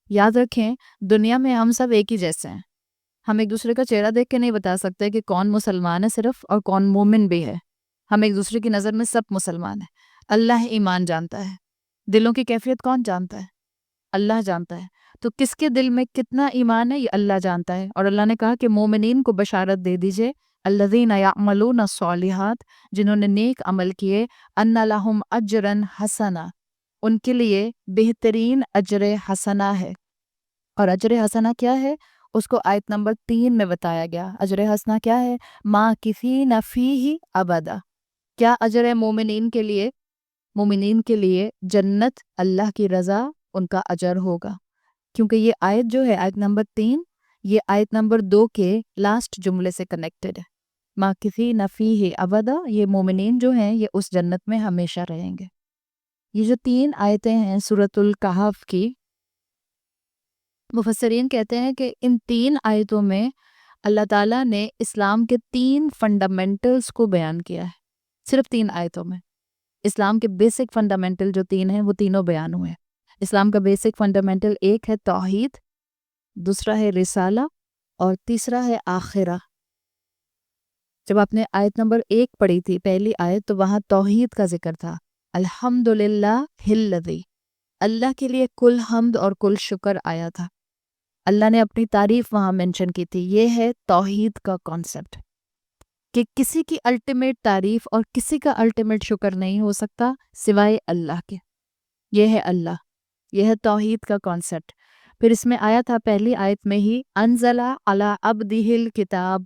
یاد رکھیں دنیا میں ہم سب ایک ہی جیسے ہیں. ہم ایک دوسرے کا چہرہ دیکھ کے نہیں بتا سکتے کہ کون مسلمان ہے صرف اور کون مومن بھی ہے. ہم ایک دوسرے کی نظر میں سب مسلمان ہیں. اللہ ایمان جانتا ہے، دلوں کی کیفیت کون جانتا ہے؟ اللہ جانتا ہے. تو کس کے دل میں کتنا ایمان ہے یہ اللہ جانتا ہے. اور اللہ نے کہا کہ مومنین کو بشارت دے دیجئے الذین یعملون الصالحات، جنہوں نے نیک عمل کیے، ان لہم اجرا حسنا، ان کے لیے بہترین اجر حسنا ہے. اور اجر حسنا کیا ہے؟ اس کو آیت نمبر 3 میں بتایا گیا. اجر حسنا کیا ہے؟ ماکثین فیہ ابدا. کیا اجر ہے مومنین کے لیے؟ مومنین کے لیے جنت، اللہ کی رضا ان کا اجر ہوگا. کیونکہ یہ آیت جو ہے آیت نمبر 3 یہ آیت نمبر 2 کے لاسٹ جملے سے کنیکٹڈ ہے. ماکثین فیہ ابدا، یہ مومنین جو ہیں یہ اس جنت میں ہمیشہ رہیں گے. یہ جو 3 آیتیں ہیں سورۃ الکہف کی، مفسرین کہتے ہیں کہ ان 3 آیتوں میں اللہ تعالیٰ نے اسلام کے 3 فنڈامنٹلز کو بیان کیا ہے. صرف 3 آیتوں میں اسلام کے بیسک فنڈامنٹل جو 3 ہیں وہ تینوں بیان ہوئے ہیں. اسلام کا بیسک فنڈامنٹل ایک ہے توحید، دوسرا ہے رسالہ، اور تیسرا ہے آخرہ. جب آپ نے آیت نمبر 1 پڑھی تھی پہلی آیت تو وہاں توحید کا ذکر تھا. الحمدللہ الذی، اللہ کے لیے کل حمد اور کل شکر آیا تھا. اللہ نے اپنی تعریف وہاں مینشن کی تھی. یہ ہے توحید کا کانسیپٹ کہ کسی کی الٹیمیٹ تعریف اور کسی کا الٹیمیٹ شکر نہیں ہو سکتا سوائے اللہ کے. یہ ہے اللہ، یہ ہے توحید کا کانسیپٹ. پھر اس میں آیا تھا پہلی آیت میں ہی انزل علی عبدہ الکتاب.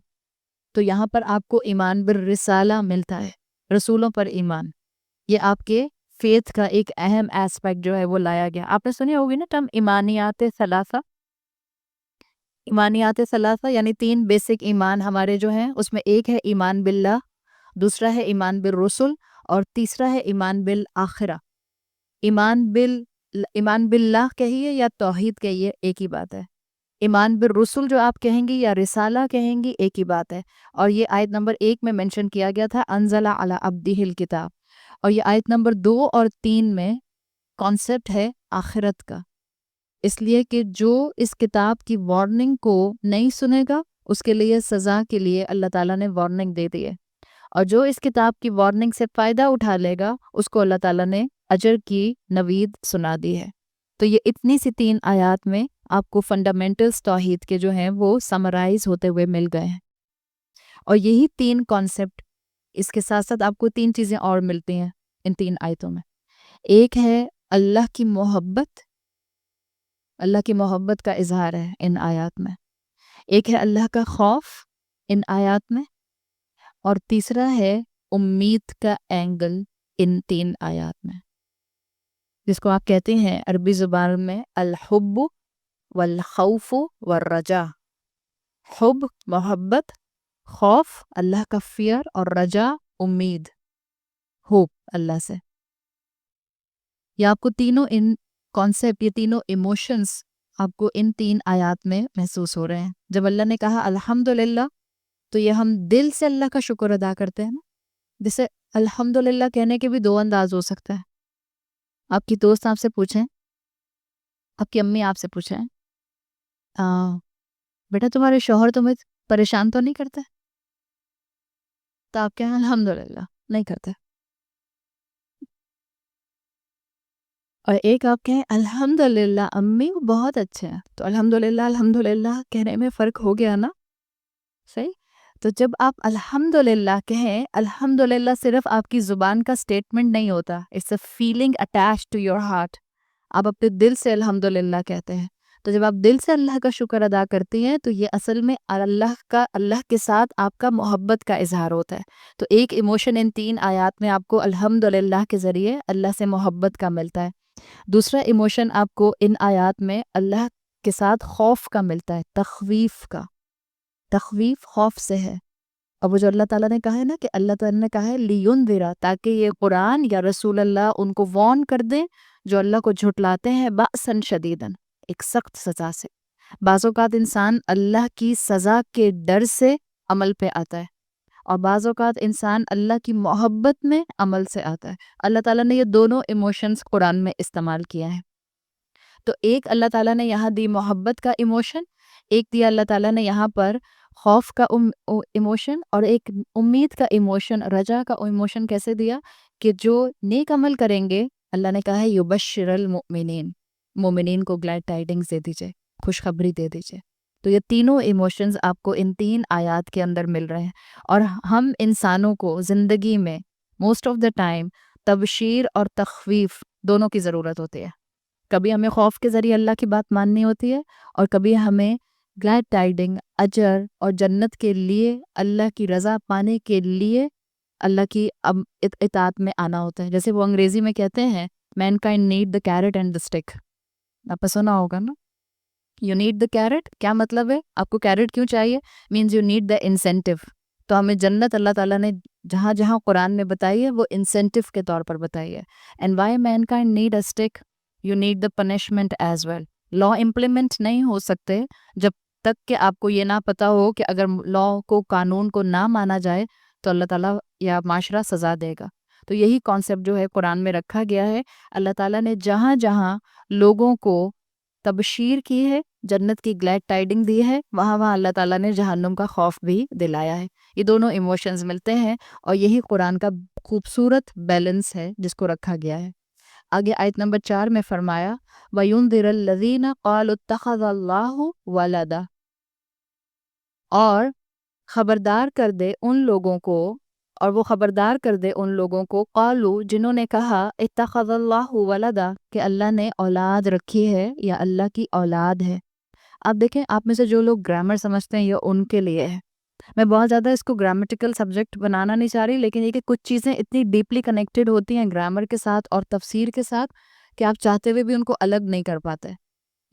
تو یہاں پر آپ کو ایمان بالرسالہ ملتا ہے، رسولوں پر ایمان. یہ آپ کے فیتھ کا ایک اہم ایسپیکٹ جو ہے وہ لایا گیا. آپ نے سنی ہوگی نا ٹرم ایمانیات ثلاثہ. ایمانیات ثلاثہ یعنی 3 بیسک ایمان ہمارے جو ہیں اس میں ایک ہے ایمان باللہ، دوسرا ہے ایمان بالرسل، اور تیسرا ہے ایمان بالآخرہ. ایمان باللہ کہیے یا توحید کہیے ایک ہی بات ہے. ایمان بالرسل جو آپ کہیں گی یا رسالہ کہیں گی ایک ہی بات ہے. اور یہ آیت نمبر 1 میں منشن کیا گیا تھا انزل علی عبدہ الکتاب. اور یہ آیت نمبر 2 اور 3 میں کانسیپٹ ہے آخرت کا، اس لیے کہ جو اس کتاب کی وارننگ کو نہیں سنے گا اس کے لیے سزا کے لیے اللہ تعالیٰ نے وارننگ دے دی ہے، اور جو اس کتاب کی وارننگ سے فائدہ اٹھا لے گا اس کو اللہ تعالیٰ نے اجر کی نوید سنا دی ہے۔ تو یہ اتنی سی 3 آیات میں آپ کو فنڈامنٹلز توحید کے جو ہیں وہ سمرائز ہوتے ہوئے مل گئے ہیں، اور یہی 3 کانسیپٹ، اس کے ساتھ ساتھ آپ کو 3 چیزیں اور ملتی ہیں ان 3 آیتوں میں۔ ایک ہے اللہ کی محبت، اللہ کی محبت کا اظہار ہے ان آیات میں۔ ایک ہے اللہ کا خوف ان آیات میں، اور تیسرا ہے امید کا اینگل ان 3 آیات میں، جس کو آپ کہتے ہیں عربی زبان میں الحب والخوف والرجا۔ حب محبت، خوف اللہ کا فیئر، اور رجا امید، ہوپ اللہ سے۔ یہ آپ کو تینوں ان کانسیپٹ، یہ تینوں ایموشنز آپ کو ان 3 آیات میں محسوس ہو رہے ہیں۔ جب اللہ نے کہا الحمدللہ، تو یہ ہم دل سے اللہ کا شکر ادا کرتے ہیں نا، جسے الحمدللہ کہنے کے بھی 2 انداز ہو سکتا ہے۔ آپ کی دوست آپ سے پوچھیں، آپ کی امی آپ سے پوچھیں بیٹا تمہارے شوہر تمہیں پریشان تو نہیں کرتے؟ تو آپ کہیں الحمدللہ نہیں کرتے۔ اور ایک آپ کہیں الحمدللہ امی وہ بہت اچھے ہیں، تو الحمدللہ کہنے میں فرق ہو گیا نا، صحیح؟ تو جب آپ الحمدللہ کہیں، الحمدللہ صرف آپ کی زبان کا سٹیٹمنٹ نہیں ہوتا، it's a feeling attach to your heart, آپ اپنے دل سے الحمدللہ کہتے ہیں۔ تو جب آپ دل سے اللہ کا شکر ادا کرتی ہیں تو یہ اصل میں اللہ کے ساتھ آپ کا محبت کا اظہار ہوتا ہے۔ تو ایک ایموشن ان 3 آیات میں آپ کو الحمدللہ کے ذریعے اللہ سے محبت کا ملتا ہے۔ دوسرا ایموشن آپ کو ان آیات میں اللہ کے ساتھ خوف کا ملتا ہے، تخویف کا۔ تخویف خوف سے ہے، اور وہ جو اللہ تعالیٰ نے کہا ہے نا کہ اللہ تعالیٰ نے کہا ہے لِيُنذِرَ، تاکہ یہ قرآن یا رسول اللہ ان کو وارن کر دیں جو اللہ کو جھٹلاتے ہیں، بأساً شدیداً، ایک سخت سزا سے۔ بعض اوقات انسان اللہ کی سزا کے ڈر سے عمل پہ آتا ہے، اور بعض اوقات انسان اللہ کی محبت میں عمل سے آتا ہے۔ اللہ تعالیٰ نے یہ دونوں ایموشنز قرآن میں استعمال کیا ہے۔ تو ایک اللہ تعالیٰ نے یہاں دی محبت کا ایموشن، ایک دیا اللہ تعالیٰ نے یہاں پر خوف کا ایموشن، اور ایک امید کا ایموشن، رجا کا ایموشن کیسے دیا کہ جو نیک عمل کریں گے اللہ نے کہا ہے یبشر المؤمنین، مومنین کو گلیڈ ٹائیڈنگز دے دیجئے، خوشخبری دے دیجئے۔ تو یہ تینوں ایموشنز آپ کو ان 3 آیات کے اندر مل رہے ہیں، اور ہم انسانوں کو زندگی میں موسٹ آف دا ٹائم تبشیر اور تخویف دونوں کی ضرورت ہوتی ہے۔ کبھی ہمیں خوف کے ذریعے اللہ کی بات ماننی ہوتی ہے، اور کبھی ہمیں گلیڈ ٹائیڈنگ، اجر اور جنت کے لیے، اللہ کی رضا پانے کے لیے اللہ کی اطاعت میں آنا ہوتا ہے۔ جیسے وہ انگریزی میں کہتے ہیں mankind need the carrot and the stick, آپ نے سنا ہوگا نا، یو نیڈ دا کیرٹ، کیا مطلب ہے؟ آپ کو کیرٹ کیوں چاہیے؟ Means you need the incentive. تو ہمیں جنت اللہ تعالیٰ نے جہاں جہاں قرآن میں بتائی ہے وہ انسینٹیو کے طور پر بتائی ہے۔ And why mankind need a stick, you need the punishment as well. Law implement نہیں ہو سکتے جب تک کہ آپ کو یہ نہ پتا ہو کہ اگر لا کو، قانون کو نہ مانا جائے تو اللہ تعالیٰ یا معاشرہ سزا دے گا۔ تو یہی کانسیپٹ جو ہے قرآن میں رکھا گیا ہے۔ اللہ تعالیٰ نے جہاں جہاں لوگوں کو تبشیر کی ہے، جنت کی گلیڈ ٹائیڈنگ دی ہے، وہاں وہاں اللہ تعالیٰ نے جہنم کا خوف بھی دلایا ہے۔ یہ دونوں ایموشنز ملتے ہیں، اور یہی قرآن کا خوبصورت بیلنس ہے جس کو رکھا گیا ہے۔ آگے آیت نمبر 4 میں فرمایا وَيُنذِرَ الَّذِينَ قَالُوا اتَّخَذَ اللَّهُ وَلَدًا، اور خبردار کر دے ان لوگوں کو، اور وہ خبردار کر دے ان لوگوں کو قالو جنہوں نے کہا اتخذ اللہ ولدا، کہ اللہ نے اولاد رکھی ہے یا اللہ کی اولاد ہے۔ آپ دیکھیں، آپ میں سے جو لوگ گرامر سمجھتے ہیں یہ ان کے لیے ہے۔ میں بہت زیادہ اس کو گرامیٹیکل سبجیکٹ بنانا نہیں چاہ رہی، لیکن یہ کہ کچھ چیزیں اتنی ڈیپلی کنیکٹڈ ہوتی ہیں گرامر کے ساتھ اور تفسیر کے ساتھ کہ آپ چاہتے ہوئے بھی ان کو الگ نہیں کر پاتے۔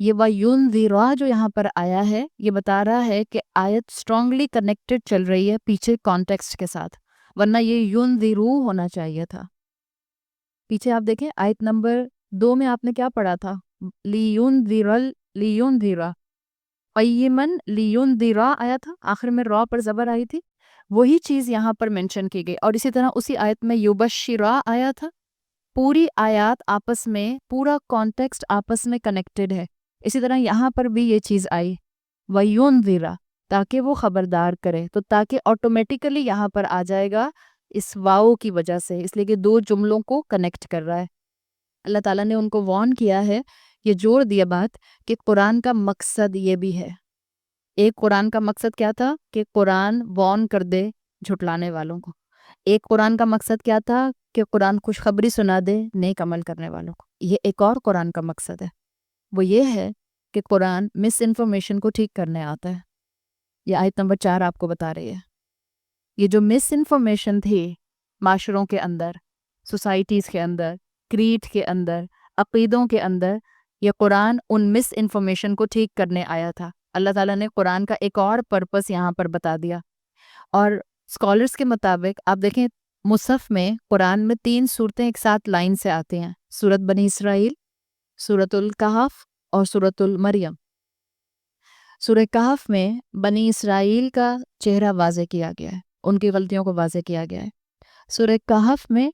یہ وَيُنذِرَ جو یہاں پر آیا ہے یہ بتا رہا ہے کہ آیت اسٹرانگلی کنیکٹڈ چل رہی ہے پیچھے کانٹیکسٹ کے ساتھ، ورنہ یہ يُنذِرُ ہونا چاہیے تھا۔ پیچھے آپ دیکھیں آیت نمبر 2 میں آپ نے کیا پڑھا تھا؟ لِيُنذِرَ قَيِّمًا لِيُنذِرَ آیا تھا، آخر میں را پر زبر آئی تھی، وہی چیز یہاں پر مینشن کی گئی۔ اور اسی طرح اسی آیت میں یبشرا آیا تھا، پوری آیات آپس میں، پورا کانٹیکسٹ آپس میں کنیکٹڈ ہے۔ اسی طرح یہاں پر بھی یہ چیز آئی وَيُنذِرَ، تاکہ وہ خبردار کرے، تو تاکہ آٹومیٹیکلی یہاں پر آ جائے گا اس واؤ کی وجہ سے، اس لیے کہ دو جملوں کو کنیکٹ کر رہا ہے۔ اللہ تعالیٰ نے ان کو وارن کیا ہے، یہ جوڑ دیا بات کہ قرآن کا مقصد یہ بھی ہے۔ ایک قرآن کا مقصد کیا تھا کہ قرآن وارن کر دے جھٹلانے والوں کو، ایک قرآن کا مقصد کیا تھا کہ قرآن خوشخبری سنا دے نیک عمل کرنے والوں کو۔ یہ ایک اور قرآن کا مقصد ہے، وہ یہ ہے کہ قرآن مس انفارمیشن کو ٹھیک کرنے آتا ہے۔ یہ آیت نمبر 4 آپ کو بتا رہی ہے، یہ جو مس انفارمیشن تھی معاشروں کے اندر، سوسائٹیز کے اندر، کریٹ کے اندر، عقیدوں کے اندر، یہ قرآن ان مس انفارمیشن کو ٹھیک کرنے آیا تھا۔ اللہ تعالیٰ نے قرآن کا ایک اور پرپس یہاں پر بتا دیا، اور اسکالرس کے مطابق آپ دیکھیں مصحف میں قرآن میں 3 صورتیں ایک ساتھ لائن سے آتی ہیں، سورۃ بنی اسرائیل، سورۃ الکہف اور سورۃ المریم۔ سورہ کہف میں بنی اسرائیل کا چہرہ واضح کیا گیا ہے، ان کی غلطیوں کو واضح کیا گیا ہے۔ سورہ کہف میں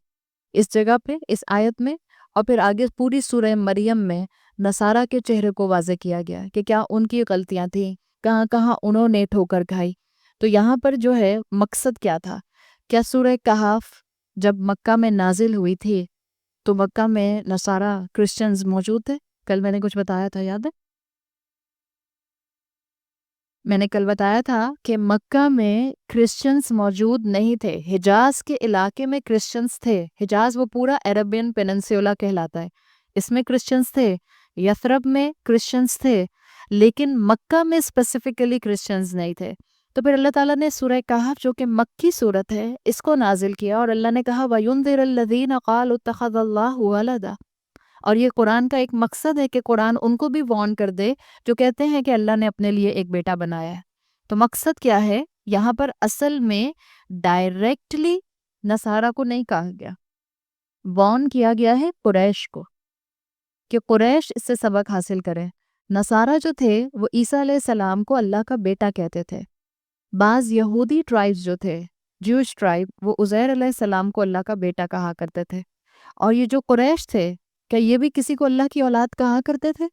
اس جگہ پہ اس آیت میں، اور پھر آگے پوری سورہ مریم میں نصارہ کے چہرے کو واضح کیا گیا ہے کہ کیا ان کی غلطیاں تھیں، کہاں کہاں انہوں نے ٹھوکر کھائی۔ تو یہاں پر جو ہے مقصد کیا تھا، کیا سورہ کہف جب مکہ میں نازل ہوئی تھی تو مکہ میں نصارہ کرسچنز موجود تھے؟ کل میں نے کچھ بتایا تھا، یاد ہے؟ میں نے کل بتایا تھا کہ مکہ میں کرسچنز موجود نہیں تھے، حجاز کے علاقے میں کرسچنز تھے۔ حجاز وہ پورا عربین پیننسولا کہلاتا ہے، اس میں کرسچنز تھے، یثرب میں کرسچنز تھے، لیکن مکہ میں اسپیسیفکلی کرسچنز نہیں تھے۔ تو پھر اللہ تعالیٰ نے سورہ کہف جو کہ مکی صورت ہے اس کو نازل کیا، اور اللہ نے کہا وَيُنذِرَ الَّذِينَ قَالُوا اتَّخَذَ اللَّهُ وَلَدًا، اور یہ قرآن کا ایک مقصد ہے کہ قرآن ان کو بھی وارن کر دے جو کہتے ہیں کہ اللہ نے اپنے لیے ایک بیٹا بنایا ہے۔ تو مقصد کیا ہے یہاں پر؟ اصل میں ڈائریکٹلی نصارہ کو نہیں کہا گیا، وارن کیا گیا ہے قریش کو کہ قریش اس سے سبق حاصل کرے۔ نصارہ جو تھے وہ عیسیٰ علیہ السلام کو اللہ کا بیٹا کہتے تھے۔ بعض یہودی ٹرائبز جو تھے، جوش ٹرائب، وہ عزیر علیہ السلام کو اللہ کا بیٹا کہا کرتے تھے۔ اور یہ جو قریش تھے، کیا یہ بھی کسی کو اللہ کی اولاد کہا کرتے تھے؟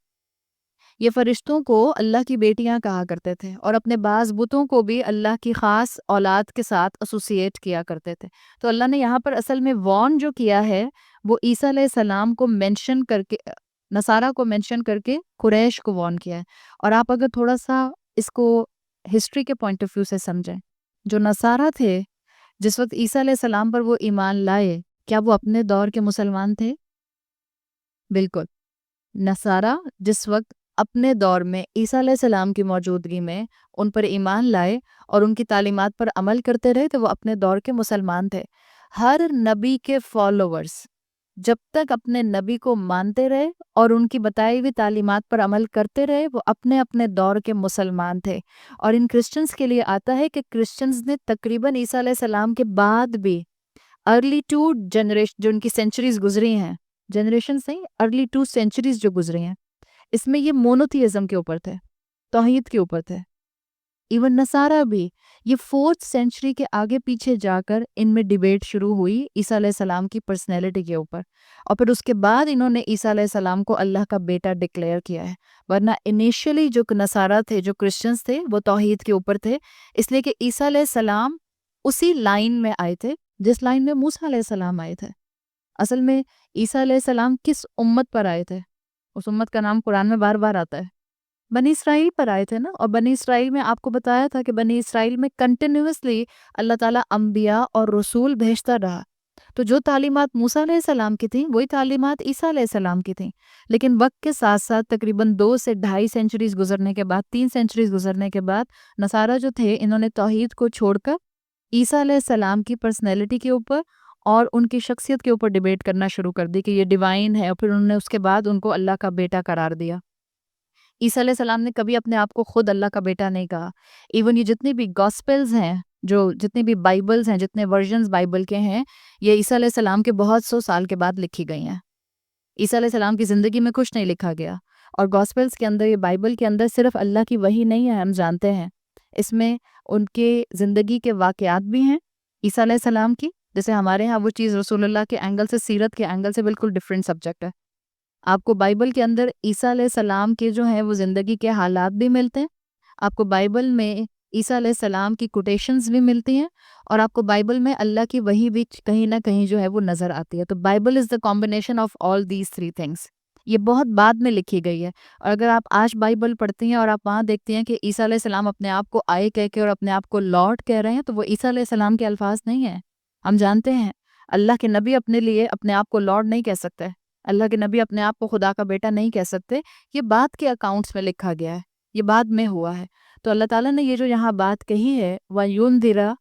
یہ فرشتوں کو اللہ کی بیٹیاں کہا کرتے تھے، اور اپنے بعض بتوں کو بھی اللہ کی خاص اولاد کے ساتھ ایسوسیٹ کیا کرتے تھے۔ تو اللہ نے یہاں پر اصل میں وارن جو کیا ہے وہ عیسیٰ علیہ السلام کو مینشن کر کے، نصارہ کو مینشن کر کے قریش کو وارن کیا ہے۔ اور آپ اگر تھوڑا سا اس کو ہسٹری کے پوائنٹ آف ویو سے سمجھیں، جو نصارہ تھے جس وقت عیسیٰ علیہ السلام پر وہ ایمان لائے، کیا وہ اپنے دور کے مسلمان تھے؟ بالکل۔ نصارہ جس وقت اپنے دور میں عیسیٰ علیہ السلام کی موجودگی میں ان پر ایمان لائے اور ان کی تعلیمات پر عمل کرتے رہے تو وہ اپنے دور کے مسلمان تھے۔ ہر نبی کے فالوورز جب تک اپنے نبی کو مانتے رہے اور ان کی بتائی ہوئی تعلیمات پر عمل کرتے رہے، وہ اپنے اپنے دور کے مسلمان تھے۔ اور ان کرسچنز کے لیے آتا ہے کہ کرسچنز نے تقریباً عیسیٰ علیہ السلام کے بعد بھی ارلی 2 جنریشن جو ان کی سینچریز گزری ہیں، جنریشنز نہیں، ارلی 2 سینچریز جو گزری ہیں، اس میں یہ مونوتھیزم کے اوپر تھے، توحید کے اوپر تھے۔ ایون نصارہ بھی یہ 4th سینچری کے آگے پیچھے جا کر ان میں ڈیبیٹ شروع ہوئی عیسیٰ علیہ السلام کی پرسنالٹی کے اوپر، اور پھر اس کے بعد انہوں نے عیسیٰ علیہ السلام کو اللہ کا بیٹا ڈکلیئر کیا ہے۔ ورنہ انیشلی جو نصارہ تھے، جو کرسچنز تھے، وہ توحید کے اوپر تھے، اس لیے کہ عیسیٰ علیہ السلام اسی لائن میں آئے تھے جس لائن میں موسیٰ علیہ السلام آئے تھے۔ اصل میں عیسیٰ علیہ السلام کس امت پر آئے تھے؟ اس امت کا نام قرآن میں بار بار آتا ہے، بنی اسرائیل پر آئے تھے نا۔ اور بنی اسرائیل میں آپ کو بتایا تھا کہ بنی اسرائیل میں کنٹینیوسلی اللہ تعالیٰ انبیاء اور رسول بھیجتا رہا، تو جو تعلیمات موسیٰ علیہ السلام کی تھیں وہی تعلیمات عیسیٰ علیہ السلام کی تھیں۔ لیکن وقت کے ساتھ ساتھ تقریباً 2 سے 2.5 سینچریز گزرنے کے بعد، 3 سینچریز گزرنے کے بعد، نصارہ جو تھے انہوں نے توحید کو چھوڑ کر عیسیٰ علیہ السلام کی پرسنالٹی کے اوپر اور ان کی شخصیت کے اوپر ڈیبیٹ کرنا شروع کر دی کہ یہ ڈیوائن ہے، اور پھر انہوں نے اس کے بعد ان کو اللہ کا بیٹا قرار دیا۔ عیسیٰ علیہ السلام نے کبھی اپنے آپ کو خود اللہ کا بیٹا نہیں کہا۔ ایون یہ جتنی بھی گاسپلز ہیں، جتنی بھی بائبلز ہیں، جتنے ورژنز بائبل کے ہیں، یہ عیسیٰ علیہ السلام کے بہت 100 سال کے بعد لکھی گئی ہیں۔ عیسیٰ علیہ السلام کی زندگی میں کچھ نہیں لکھا گیا، اور گاسپلز کے اندر، یہ بائبل کے اندر صرف اللہ کی وحی نہیں ہے، ہم جانتے ہیں اس میں ان کے زندگی کے واقعات بھی ہیں عیسیٰ علیہ السلام کی، جیسے ہمارے ہاں وہ چیز رسول اللہ کے اینگل سے، سیرت کے اینگل سے بالکل ڈفرینٹ سبجیکٹ ہے. آپ کو بائبل کے اندر عیسیٰ علیہ السلام کے جو ہیں وہ زندگی کے حالات بھی ملتے ہیں. آپ کو بائبل میں عیسیٰ علیہ السلام کی کوٹیشنز بھی ملتی ہیں، اور آپ کو بائبل میں اللہ کی وحی بھی کہیں نہ کہیں جو ہے وہ نظر آتی ہے. تو Bible is the combination of all these three things. یہ بہت بعد میں لکھی گئی ہے. اور اگر آپ آج بائبل پڑھتی ہیں اور آپ وہاں دیکھتی ہیں کہ عیسیٰ علیہ السلام اپنے آپ کو آئے کہہ کے اور اپنے آپ کو لارڈ کہہ رہے ہیں، تو وہ عیسیٰ علیہ السلام کے الفاظ نہیں ہیں. ہم جانتے ہیں اللہ کے نبی اپنے لیے اپنے آپ کو لارڈ نہیں کہہ سکتے. اللہ کے نبی اپنے آپ کو خدا کا بیٹا نہیں کہہ سکتے. یہ بعد کے اکاؤنٹس میں لکھا گیا ہے، یہ بعد میں ہوا ہے. تو اللہ تعالیٰ نے یہ جو یہاں بات کہی ہے وَيُنذِرَ،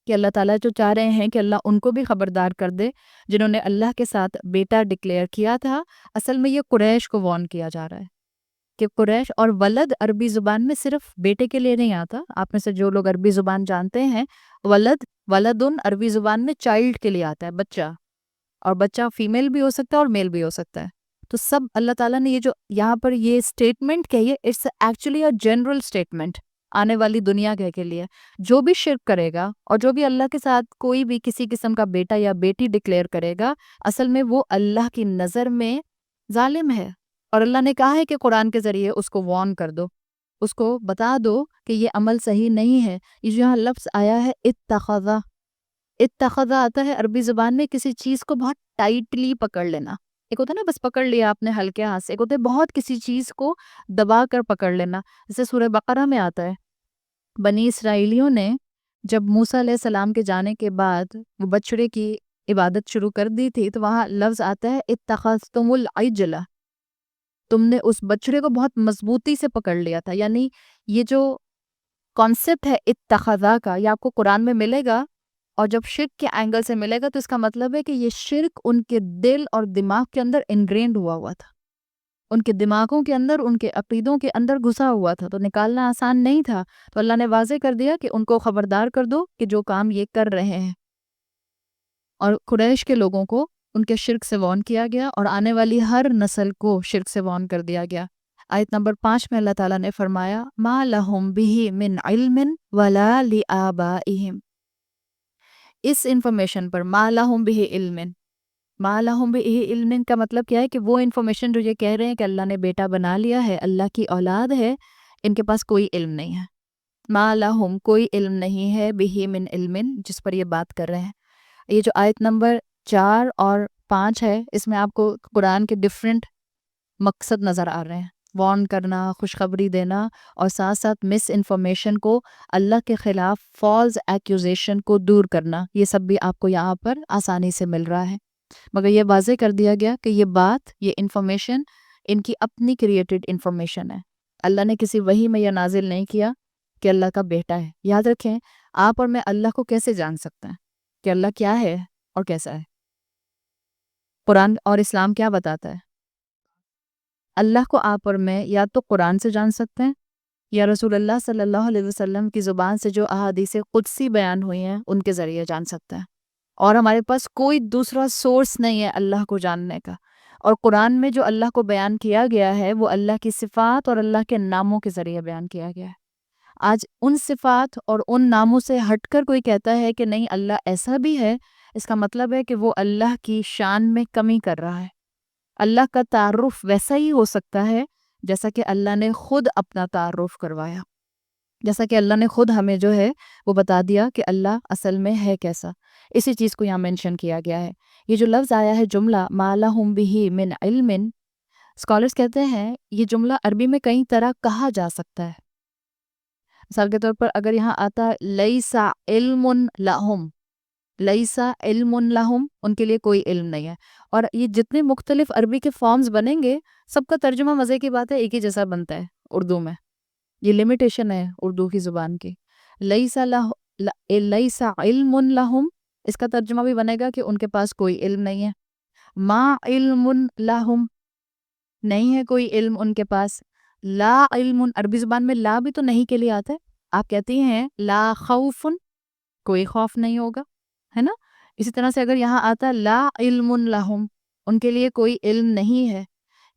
کہ اللہ تعالیٰ جو چاہ رہے ہیں کہ اللہ ان کو بھی خبردار کر دے جنہوں نے اللہ کے ساتھ بیٹا ڈکلیئر کیا تھا. اصل میں یہ قریش کو وارن کیا جا رہا ہے کہ قریش، اور ولد عربی زبان میں صرف بیٹے کے لیے نہیں آتا. آپ میں سے جو لوگ عربی زبان جانتے ہیں، ولدن عربی زبان میں چائلڈ کے لیے آتا ہے، بچہ. اور بچہ فیمیل بھی ہو سکتا ہے اور میل بھی ہو سکتا ہے. تو سب اللہ تعالیٰ نے یہ جو یہاں پر یہ اسٹیٹمنٹ کہی ہے، it's actually a general statement آنے والی دنیا کے لیے. جو بھی شرک کرے گا اور جو بھی اللہ کے ساتھ کوئی بھی کسی قسم کا بیٹا یا بیٹی ڈکلیئر کرے گا، اصل میں وہ اللہ کی نظر میں ظالم ہے. اور اللہ نے کہا ہے کہ قرآن کے ذریعے اس کو وارن کر دو، اس کو بتا دو کہ یہ عمل صحیح نہیں ہے. یہ جو یہاں لفظ آیا ہے اتخذا، اتخذا آتا ہے عربی زبان میں کسی چیز کو بہت ٹائٹلی پکڑ لینا. ایک ہوتا ہے نا بس پکڑ لیا آپ نے ہلکے ہاتھ سے، ایک ہوتا ہے بہت کسی چیز کو دبا کر پکڑ لینا. جیسے سورہ بقرہ میں آتا ہے، بنی اسرائیلیوں نے جب موسیٰ علیہ السلام کے جانے کے بعد وہ بچڑے کی عبادت شروع کر دی تھی، تو وہاں لفظ آتا ہے اتخذتم العجل، تم نے اس بچڑے کو بہت مضبوطی سے پکڑ لیا تھا. یعنی یہ جو کانسیپٹ ہے اتخذا کا، یہ آپ کو قرآن میں ملے گا، اور جب شرک کے اینگل سے ملے گا تو اس کا مطلب ہے کہ یہ شرک ان کے دل اور دماغ کے اندر انگرینڈ ہوا تھا، ان کے دماغوں کے اندر، ان کے عقیدوں کے اندر گھسا ہوا تھا. تو نکالنا آسان نہیں تھا. تو اللہ نے واضح کر دیا کہ ان کو خبردار کر دو کہ جو کام یہ کر رہے ہیں. اور قریش کے لوگوں کو ان کے شرک سے وارن کیا گیا، اور آنے والی ہر نسل کو شرک سے وارن کر دیا گیا. آیت نمبر 5 میں اللہ تعالیٰ نے فرمایا ما لہم بہ من علم ولا لآبائہم. اس انفارمیشن پر ما لہم بہ علم، ما لہم بہ علم کا مطلب کیا ہے کہ وہ انفارمیشن جو یہ کہہ رہے ہیں کہ اللہ نے بیٹا بنا لیا ہے، اللہ کی اولاد ہے، ان کے پاس کوئی علم نہیں ہے. ما لہم، کوئی علم نہیں ہے، بہ من علم، جس پر یہ بات کر رہے ہیں. یہ جو آیت نمبر 4 اور 5 ہے، اس میں آپ کو قرآن کے ڈفرینٹ مقصد نظر آ رہے ہیں. وارن کرنا، خوشخبری دینا، اور ساتھ ساتھ مس انفارمیشن کو، اللہ کے خلاف فالس ایکیوزیشن کو دور کرنا. یہ سب بھی آپ کو یہاں پر آسانی سے مل رہا ہے. مگر یہ واضح کر دیا گیا کہ یہ بات، یہ انفارمیشن ان کی اپنی کریٹڈ انفارمیشن ہے. اللہ نے کسی وحی میں یہ نازل نہیں کیا کہ اللہ کا بیٹا ہے. یاد رکھیں، آپ اور میں اللہ کو کیسے جان سکتے ہیں کہ اللہ کیا ہے اور کیسا ہے؟ قرآن اور اسلام کیا بتاتا ہے؟ اللہ کو آپ اور میں یا تو قرآن سے جان سکتے ہیں، یا رسول اللہ صلی اللہ علیہ وسلم کی زبان سے جو احادیث قدسی بیان ہوئی ہیں ان کے ذریعے جان سکتے ہیں. اور ہمارے پاس کوئی دوسرا سورس نہیں ہے اللہ کو جاننے کا. اور قرآن میں جو اللہ کو بیان کیا گیا ہے وہ اللہ کی صفات اور اللہ کے ناموں کے ذریعے بیان کیا گیا ہے. آج ان صفات اور ان ناموں سے ہٹ کر کوئی کہتا ہے کہ نہیں اللہ ایسا بھی ہے، اس کا مطلب ہے کہ وہ اللہ کی شان میں کمی کر رہا ہے. اللہ کا تعارف ویسا ہی ہو سکتا ہے جیسا کہ اللہ نے خود اپنا تعارف کروایا، جیسا کہ اللہ نے خود ہمیں جو ہے وہ بتا دیا کہ اللہ اصل میں ہے کیسا. اسی چیز کو یہاں مینشن کیا گیا ہے. یہ جو لفظ آیا ہے جملہ ما لہم بہ من علم، اسکالرز کہتے ہیں یہ جملہ عربی میں کئی طرح کہا جا سکتا ہے. مثال کے طور پر اگر یہاں آتا لیسا علم لہم، لیسا علم لہم، ان کے لیے کوئی علم نہیں ہے. اور یہ جتنے مختلف عربی کے فارمز بنیں گے سب کا ترجمہ مزے کی بات ہے ایک ہی جیسا بنتا ہے اردو میں. یہ لمیٹیشن ہے اردو کی زبان کی. لیسا علم لہم، اس کا ترجمہ بھی بنے گا کہ ان کے پاس کوئی علم نہیں ہے. ما علم لہم، نہیں ہے کوئی علم ان کے پاس. لا علم، عربی زبان میں لا بھی تو نہیں کے لیے آتا ہے. آپ کہتی ہیں لا خوف، کوئی خوف نہیں ہوگا، ہے نا. اسی طرح سے اگر یہاں آتا لا علم لہم، ان کے لیے کوئی علم نہیں ہے.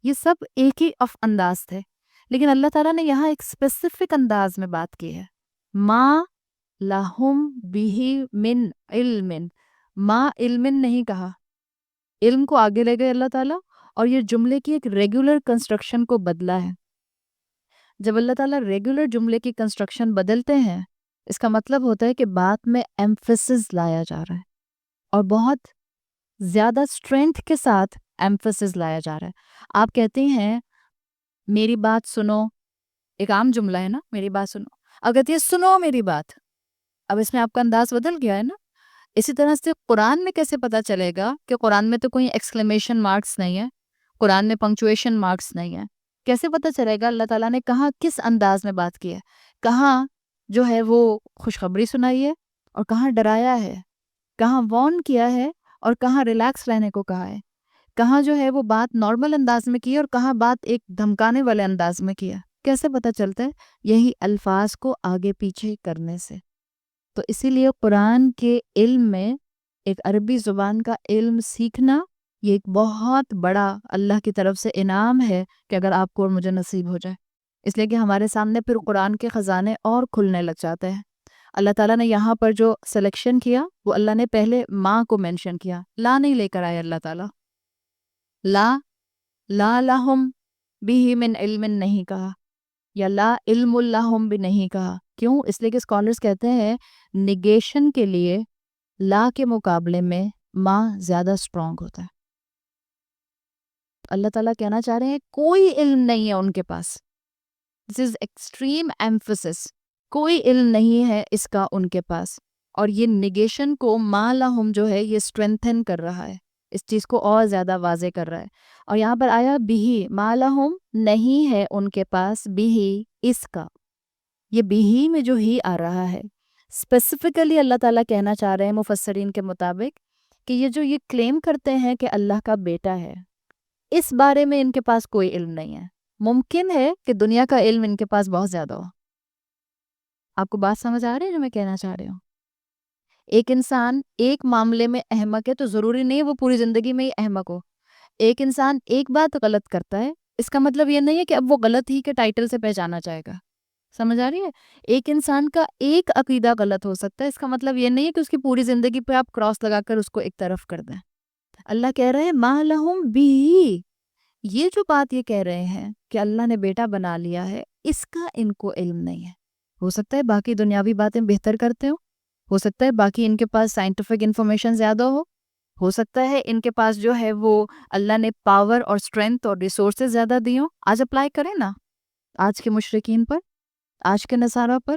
یہ سب ایک ہی انداز تھے، لیکن اللہ تعالیٰ نے یہاں ایک اسپیسیفک انداز میں بات کی ہے. ما لہم بہ من علم، ما علم نہیں کہا، علم کو آگے لے گئے اللہ تعالیٰ، اور یہ جملے کی ایک ریگولر کنسٹرکشن کو بدلا ہے۔ جب اللہ تعالیٰ ریگولر جملے کی کنسٹرکشن بدلتے ہیں، اس کا مطلب ہوتا ہے کہ بات میں ایمفیسس لایا جا رہا ہے، اور بہت زیادہ اسٹرینتھ کے ساتھ ایمفیسس لایا جا رہا ہے۔ آپ کہتے ہیں میری بات سنو، ایک عام جملہ ہے نا، میری بات سنو، اب کہتی ہے سنو میری بات، اب اس میں آپ کا انداز بدل گیا ہے نا۔ اسی طرح سے قرآن میں کیسے پتا چلے گا کہ قرآن میں تو کوئی ایکسکلیمیشن مارکس نہیں ہے، قرآن میں پنکچویشن مارکس نہیں ہے، کیسے پتا چلے گا اللہ تعالیٰ نے کہاں کس انداز میں بات کی ہے، کہاں جو ہے وہ خوشخبری سنائی ہے اور کہاں ڈرایا ہے، کہاں وارن کیا ہے اور کہاں ریلیکس رہنے کو کہا ہے، کہاں جو ہے وہ بات نارمل انداز میں کی ہے اور کہاں بات ایک دھمکانے والے انداز میں کی ہے۔ کیسے پتا چلتا ہے؟ یہی الفاظ کو آگے پیچھے کرنے سے۔ تو اسی لیے قرآن کے علم میں ایک عربی زبان کا علم سیکھنا یہ ایک بہت بڑا اللہ کی طرف سے انعام ہے کہ اگر آپ کو اور مجھے نصیب ہو جائے، اس لیے کہ ہمارے سامنے پھر قرآن کے خزانے اور کھلنے لگ جاتے ہیں۔ اللہ تعالیٰ نے یہاں پر جو سلیکشن کیا وہ اللہ نے پہلے ماں کو مینشن کیا، لا نہیں لے کر آئے اللہ تعالیٰ، لا لہم بھی من علم نہیں کہا، یا لا علم لہم بھی نہیں کہا۔ کیوں؟ اس لیے کہ اسکالرز کہتے ہیں نگیشن کے لیے لا کے مقابلے میں ماں زیادہ اسٹرانگ ہوتا ہے۔ اللہ تعالیٰ کہنا چاہ رہے ہیں کوئی علم نہیں ہے ان کے پاس، دس از ایکسٹریم ایمفسس، کوئی علم نہیں ہے اس کا ان کے پاس، اور یہ نگیشن کو ما لہم جو ہے یہ اسٹرینتھن کر رہا ہے، اس چیز کو اور زیادہ واضح کر رہا ہے۔ اور یہاں پر آیا بھی، ما لہم نہیں ہے ان کے پاس بھی اس کا، یہ بھی میں جو ہی آ رہا ہے اسپیسیفکلی اللہ تعالیٰ کہنا چاہ رہے ہیں مفسرین کے مطابق کہ یہ جو یہ کلیم کرتے ہیں کہ اللہ کا بیٹا ہے، اس بارے میں ان کے پاس کوئی علم نہیں ہے۔ ممکن ہے کہ دنیا کا علم ان کے پاس بہت زیادہ ہو۔ آپ کو بات سمجھ آ رہی ہے جو میں کہنا چاہ رہی ہوں؟ ایک انسان ایک معاملے میں احمق ہے تو ضروری نہیں وہ پوری زندگی میں ہی احمق ہو۔ ایک انسان ایک بات غلط کرتا ہے، اس کا مطلب یہ نہیں ہے کہ اب وہ غلط ہی کے ٹائٹل سے پہچانا جائے گا۔ سمجھ آ رہی ہے؟ ایک انسان کا ایک عقیدہ غلط ہو سکتا ہے، اس کا مطلب یہ نہیں ہے کہ اس کی پوری زندگی پہ آپ کراس لگا کر اس کو ایک طرف کر دیں۔ اللہ کہہ رہے ہیں ما لہم بھی، یہ جو بات یہ کہہ رہے ہیں کہ اللہ نے بیٹا بنا لیا ہے، اس کا ان کو علم نہیں ہے۔ ہو سکتا ہے باقی دنیاوی باتیں بہتر کرتے ہو سکتا ہے باقی ان کے پاس سائنٹیفک انفارمیشن زیادہ ہو سکتا ہے ان کے پاس جو ہے وہ اللہ نے پاور اور اسٹرینتھ اور ریسورسز زیادہ دی ہوں۔ آج اپلائی کریں نا آج کے مشرکین پر، آج کے نصارہ پر،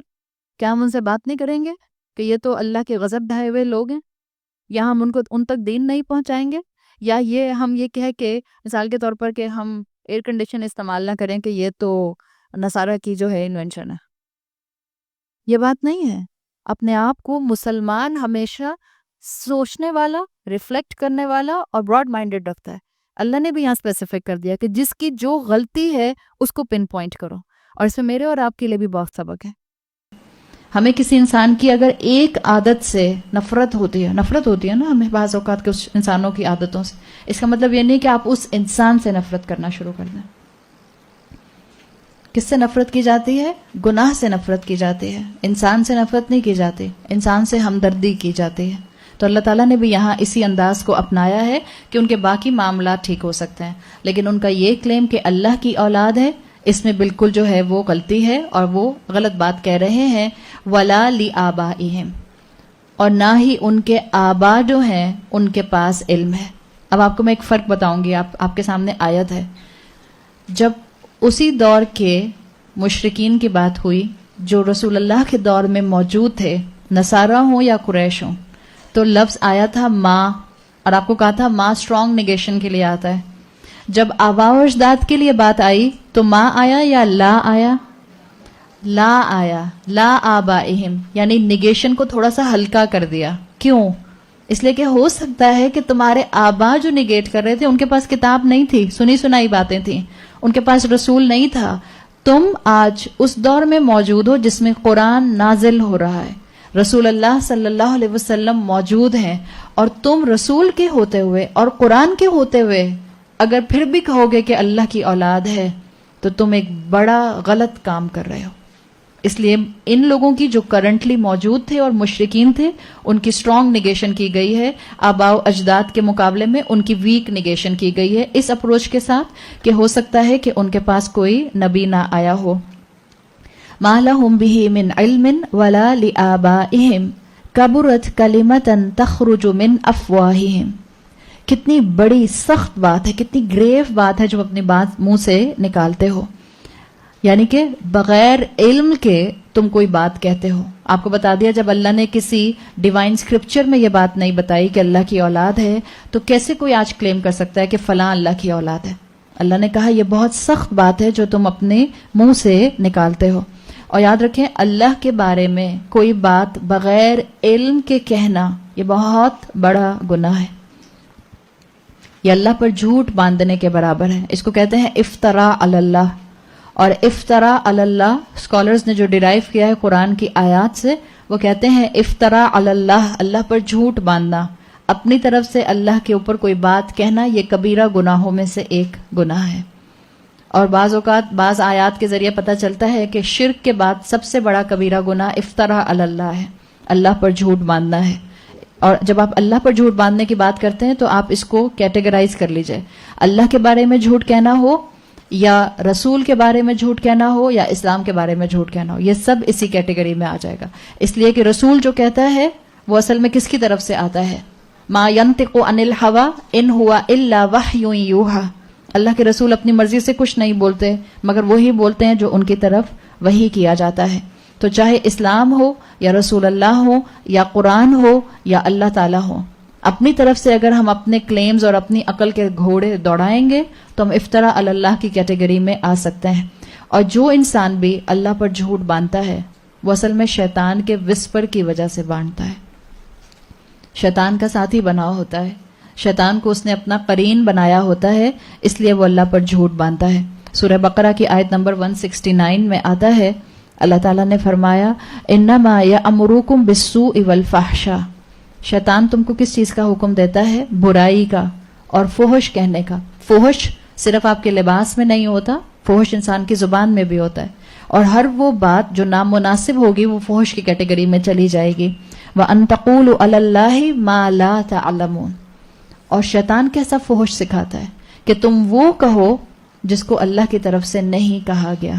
کیا ہم ان سے بات نہیں کریں گے کہ یہ تو اللہ کے غضب ڈھائے ہوئے لوگ ہیں، یا ہم ان تک دین نہیں پہنچائیں گے، یا ہم یہ کہہ کے مثال کے طور پر کہ ہم ایئر کنڈیشن استعمال نہ کریں کہ یہ تو نصارہ کی جو ہے انوینشن ہے۔ یہ بات نہیں ہے۔ اپنے آپ کو مسلمان ہمیشہ سوچنے والا، ریفلیکٹ کرنے والا اور براڈ مائنڈڈ رکھتا ہے۔ اللہ نے بھی یہاں اسپیسیفک کر دیا کہ جس کی جو غلطی ہے اس کو پن پوائنٹ کرو، اور اس میں میرے اور آپ کے لیے بھی بہت سبق ہے۔ ہمیں کسی انسان کی اگر ایک عادت سے نفرت ہوتی ہے نا ہمیں بعض اوقات کچھ انسانوں کی عادتوں سے، اس کا مطلب یہ نہیں کہ آپ اس انسان سے نفرت کرنا شروع کر دیں۔ کس سے نفرت کی جاتی ہے؟ گناہ سے نفرت کی جاتی ہے، انسان سے نفرت نہیں کی جاتی، انسان سے ہمدردی کی جاتی ہے۔ تو اللہ تعالیٰ نے بھی یہاں اسی انداز کو اپنایا ہے کہ ان کے باقی معاملات ٹھیک ہو سکتے ہیں، لیکن ان کا یہ کلیم کہ اللہ کی اولاد ہے، اس میں بالکل جو ہے وہ غلطی ہے اور وہ غلط بات کہہ رہے ہیں۔ وَلَا لِآبَائِهِمْ، اور نہ ہی ان کے آبا جو ہیں ان کے پاس علم ہے۔ اب آپ کو میں ایک فرق بتاؤں گی، آپ کے سامنے آیت ہے۔ جب اسی دور کے مشرکین کی بات ہوئی جو رسول اللہ کے دور میں موجود تھے، نصارہ ہوں یا قریش ہوں، تو لفظ آیا تھا ماں، اور آپ کو کہا تھا ماں اسٹرانگ نیگیشن کے لیے آتا ہے۔ جب آباء و اجداد کے لیے بات آئی تو ماں آیا یا لا آیا؟ لا آیا، لا آبائہم، یعنی نیگیشن کو تھوڑا سا ہلکا کر دیا۔ کیوں؟ اس لیے کہ ہو سکتا ہے کہ تمہارے آبا جو نیگیٹ کر رہے تھے ان کے پاس کتاب نہیں تھی، سنی سنائی باتیں تھیں، ان کے پاس رسول نہیں تھا۔ تم آج اس دور میں موجود ہو جس میں قرآن نازل ہو رہا ہے، رسول اللہ صلی اللہ علیہ وسلم موجود ہیں، اور تم رسول کے ہوتے ہوئے اور قرآن کے ہوتے ہوئے اگر پھر بھی کہو گے کہ اللہ کی اولاد ہے تو تم ایک بڑا غلط کام کر رہے ہو۔ اس لیے ان لوگوں کی جو کرنٹلی موجود تھے اور مشرکین تھے ان کی اسٹرانگ نگیشن کی گئی ہے، آباء و اجداد کے مقابلے میں ان کی ویک نگیشن کی گئی ہے، اس اپروچ کے ساتھ کہ ہو سکتا ہے کہ ان کے پاس کوئی نبی نہ آیا ہو. ما لهم به من علم ولا لآبائهم کبرت کلمۃ تخرج من افواہہم. کتنی بڑی سخت بات ہے، کتنی گریو بات ہے جو اپنی بات منہ سے نکالتے ہو، یعنی کہ بغیر علم کے تم کوئی بات کہتے ہو. آپ کو بتا دیا جب اللہ نے کسی ڈیوائن اسکرپچر میں یہ بات نہیں بتائی کہ اللہ کی اولاد ہے، تو کیسے کوئی آج کلیم کر سکتا ہے کہ فلاں اللہ کی اولاد ہے؟ اللہ نے کہا یہ بہت سخت بات ہے جو تم اپنے منہ سے نکالتے ہو. اور یاد رکھیں اللہ کے بارے میں کوئی بات بغیر علم کے کہنا یہ بہت بڑا گناہ ہے، یہ اللہ پر جھوٹ باندھنے کے برابر ہے. اس کو کہتے ہیں افتراء علی اللہ. اور افتراء علی اللہ اسکالرز نے جو ڈیرائیو کیا ہے قرآن کی آیات سے، وہ کہتے ہیں افتراء علی اللہ، اللہ پر جھوٹ باندھنا، اپنی طرف سے اللہ کے اوپر کوئی بات کہنا، یہ کبیرہ گناہوں میں سے ایک گناہ ہے. اور بعض اوقات بعض آیات کے ذریعے پتہ چلتا ہے کہ شرک کے بعد سب سے بڑا کبیرہ گناہ افتراء علی اللہ ہے، اللہ پر جھوٹ باندھنا ہے. اور جب آپ اللہ پر جھوٹ باندھنے کی بات کرتے ہیں تو آپ اس کو کیٹیگرائز کر لیجئے، اللہ کے بارے میں جھوٹ کہنا ہو یا رسول کے بارے میں جھوٹ کہنا ہو یا اسلام کے بارے میں جھوٹ کہنا ہو، یہ سب اسی کیٹیگری میں آ جائے گا. اس لیے کہ رسول جو کہتا ہے وہ اصل میں کس کی طرف سے آتا ہے؟ ما ينطق عن الهوى ان هو الا وحی یوحی. اللہ کے رسول اپنی مرضی سے کچھ نہیں بولتے مگر وہی بولتے ہیں جو ان کی طرف وحی کیا جاتا ہے. تو چاہے اسلام ہو یا رسول اللہ ہو یا قرآن ہو یا اللہ تعالیٰ ہو، اپنی طرف سے اگر ہم اپنے کلیمز اور اپنی عقل کے گھوڑے دوڑائیں گے تو ہم افتراء علی اللہ کی کیٹیگری میں آ سکتے ہیں. اور جو انسان بھی اللہ پر جھوٹ باندھتا ہے وہ اصل میں شیطان کے وسپر کی وجہ سے باندھتا ہے، شیطان کا ساتھی بنا ہوتا ہے، شیطان کو اس نے اپنا قرین بنایا ہوتا ہے، اس لیے وہ اللہ پر جھوٹ باندھتا ہے. سورہ بقرہ کی آیت نمبر 169 میں آتا ہے، اللہ تعالیٰ نے فرمایا انما یأمرکم بالسوء والفحشاء. شیطان تم کو کس چیز کا حکم دیتا ہے؟ برائی کا اور فحش کہنے کا. فحش صرف آپ کے لباس میں نہیں ہوتا، فحش انسان کی زبان میں بھی ہوتا ہے، اور ہر وہ بات جو نامناسب ہوگی وہ فحش کی کیٹیگری میں چلی جائے گی. وَأَن تَقُولُوا عَلَى اللَّهِ مَا لَا تَعْلَمُونَ. اور شیطان کیسا فحش سکھاتا ہے کہ تم وہ کہو جس کو اللہ کی طرف سے نہیں کہا گیا.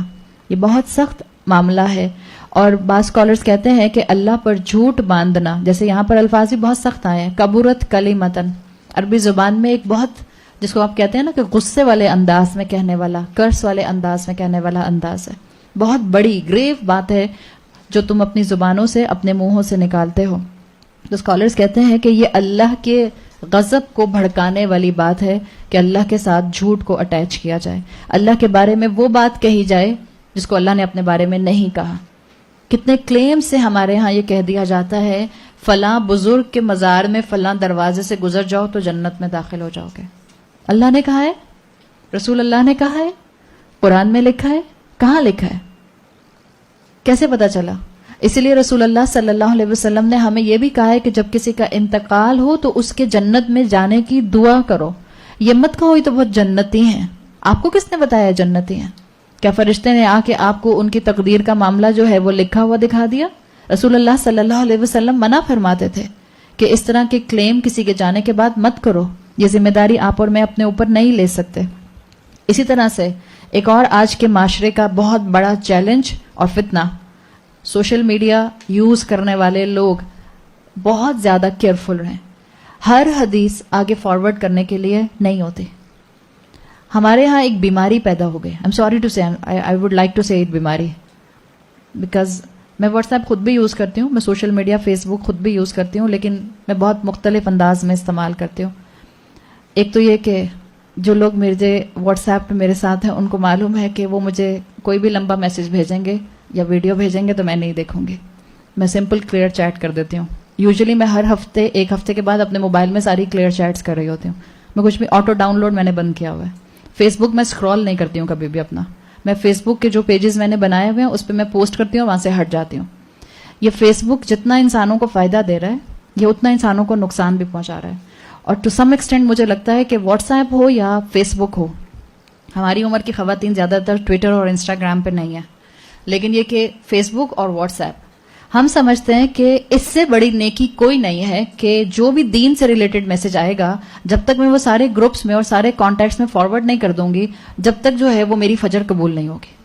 یہ بہت سخت معاملہ ہے. اور بعض اسکالرز کہتے ہیں کہ اللہ پر جھوٹ باندھنا، جیسے یہاں پر الفاظ بھی بہت سخت آئے ہیں، کبرت کلمتن، عربی زبان میں ایک بہت، جس کو آپ کہتے ہیں نا کہ غصے والے انداز میں کہنے والا، کرس والے انداز میں کہنے والا انداز ہے، بہت بڑی گریو بات ہے جو تم اپنی زبانوں سے اپنے منہوں سے نکالتے ہو. تو اسکالرز کہتے ہیں کہ یہ اللہ کے غضب کو بھڑکانے والی بات ہے کہ اللہ کے ساتھ جھوٹ کو اٹیچ کیا جائے، اللہ کے بارے میں وہ بات کہی جائے جس کو اللہ نے اپنے بارے میں نہیں کہا. کتنے کلیم سے ہمارے ہاں یہ کہہ دیا جاتا ہے فلاں بزرگ کے مزار میں فلاں دروازے سے گزر جاؤ تو جنت میں داخل ہو جاؤ گے. اللہ نے کہا ہے، رسول اللہ نے کہا ہے، قرآن میں لکھا ہے، کہاں لکھا ہے؟ کیسے پتا چلا؟ اسی لیے رسول اللہ صلی اللہ علیہ وسلم نے ہمیں یہ بھی کہا ہے کہ جب کسی کا انتقال ہو تو اس کے جنت میں جانے کی دعا کرو. یہ مت کہو یہ تو بہت جنتی ہیں. آپ کو کس نے بتایا جنتی ہیں؟ کیا فرشتے نے آ کے آپ کو ان کی تقدیر کا معاملہ جو ہے وہ لکھا ہوا دکھا دیا؟ رسول اللہ صلی اللہ علیہ وسلم منع فرماتے تھے کہ اس طرح کے کلیم کسی کے جانے کے بعد مت کرو، یہ ذمہ داری آپ اور میں اپنے اوپر نہیں لے سکتے. اسی طرح سے ایک اور آج کے معاشرے کا بہت بڑا چیلنج اور فتنہ، سوشل میڈیا یوز کرنے والے لوگ بہت زیادہ کیئرفل رہیں. ہر حدیث آگے فارورڈ کرنے کے لیے نہیں ہوتی. ہمارے ہاں ایک بیماری پیدا ہو گئی. آئی ایم سوری ٹو سے، آئی ووڈ لائک ٹو سے اٹ بیماری، بیکاز میں واٹس ایپ خود بھی یوز کرتی ہوں، میں سوشل میڈیا فیس بک خود بھی یوز کرتی ہوں، لیکن میں بہت مختلف انداز میں استعمال کرتی ہوں. ایک تو یہ کہ جو لوگ میرے واٹس ایپ پہ میرے ساتھ ہیں ان کو معلوم ہے کہ وہ مجھے کوئی بھی لمبا میسج بھیجیں گے یا ویڈیو بھیجیں گے تو میں نہیں دیکھوں گی. میں سمپل کلیئر چیٹ کر دیتی ہوں. یوزلی میں ہر ہفتے ایک ہفتے کے بعد اپنے موبائل میں ساری کلیئر چیٹس کر رہی ہوتی ہوں. میں کچھ بھی آٹو ڈاؤن لوڈ میں نے بند کیا ہوا ہے. فیس بک میں اسکرول نہیں کرتی ہوں کبھی بھی اپنا. میں فیس بک کے جو پیجز میں نے بنائے ہوئے ہیں اس پہ میں پوسٹ کرتی ہوں، وہاں سے ہٹ جاتی ہوں. یہ فیس بک جتنا انسانوں کو فائدہ دے رہا ہے یہ اتنا انسانوں کو نقصان بھی پہنچا رہا ہے. اور ٹو سم ایکسٹینٹ مجھے لگتا ہے کہ واٹس ایپ ہو یا فیس بک ہو، ہماری عمر کی خواتین زیادہ تر ٹویٹر اور انسٹاگرام پہ نہیں ہیں. لیکن یہ کہ فیس بک اور واٹس ایپ، ہم سمجھتے ہیں کہ اس سے بڑی نیکی کوئی نہیں ہے کہ جو بھی دین سے ریلیٹڈ میسج آئے گا جب تک میں وہ سارے گروپس میں اور سارے کانٹیکٹس میں فارورڈ نہیں کر دوں گی، جب تک جو ہے وہ میری فجر قبول نہیں ہوگی.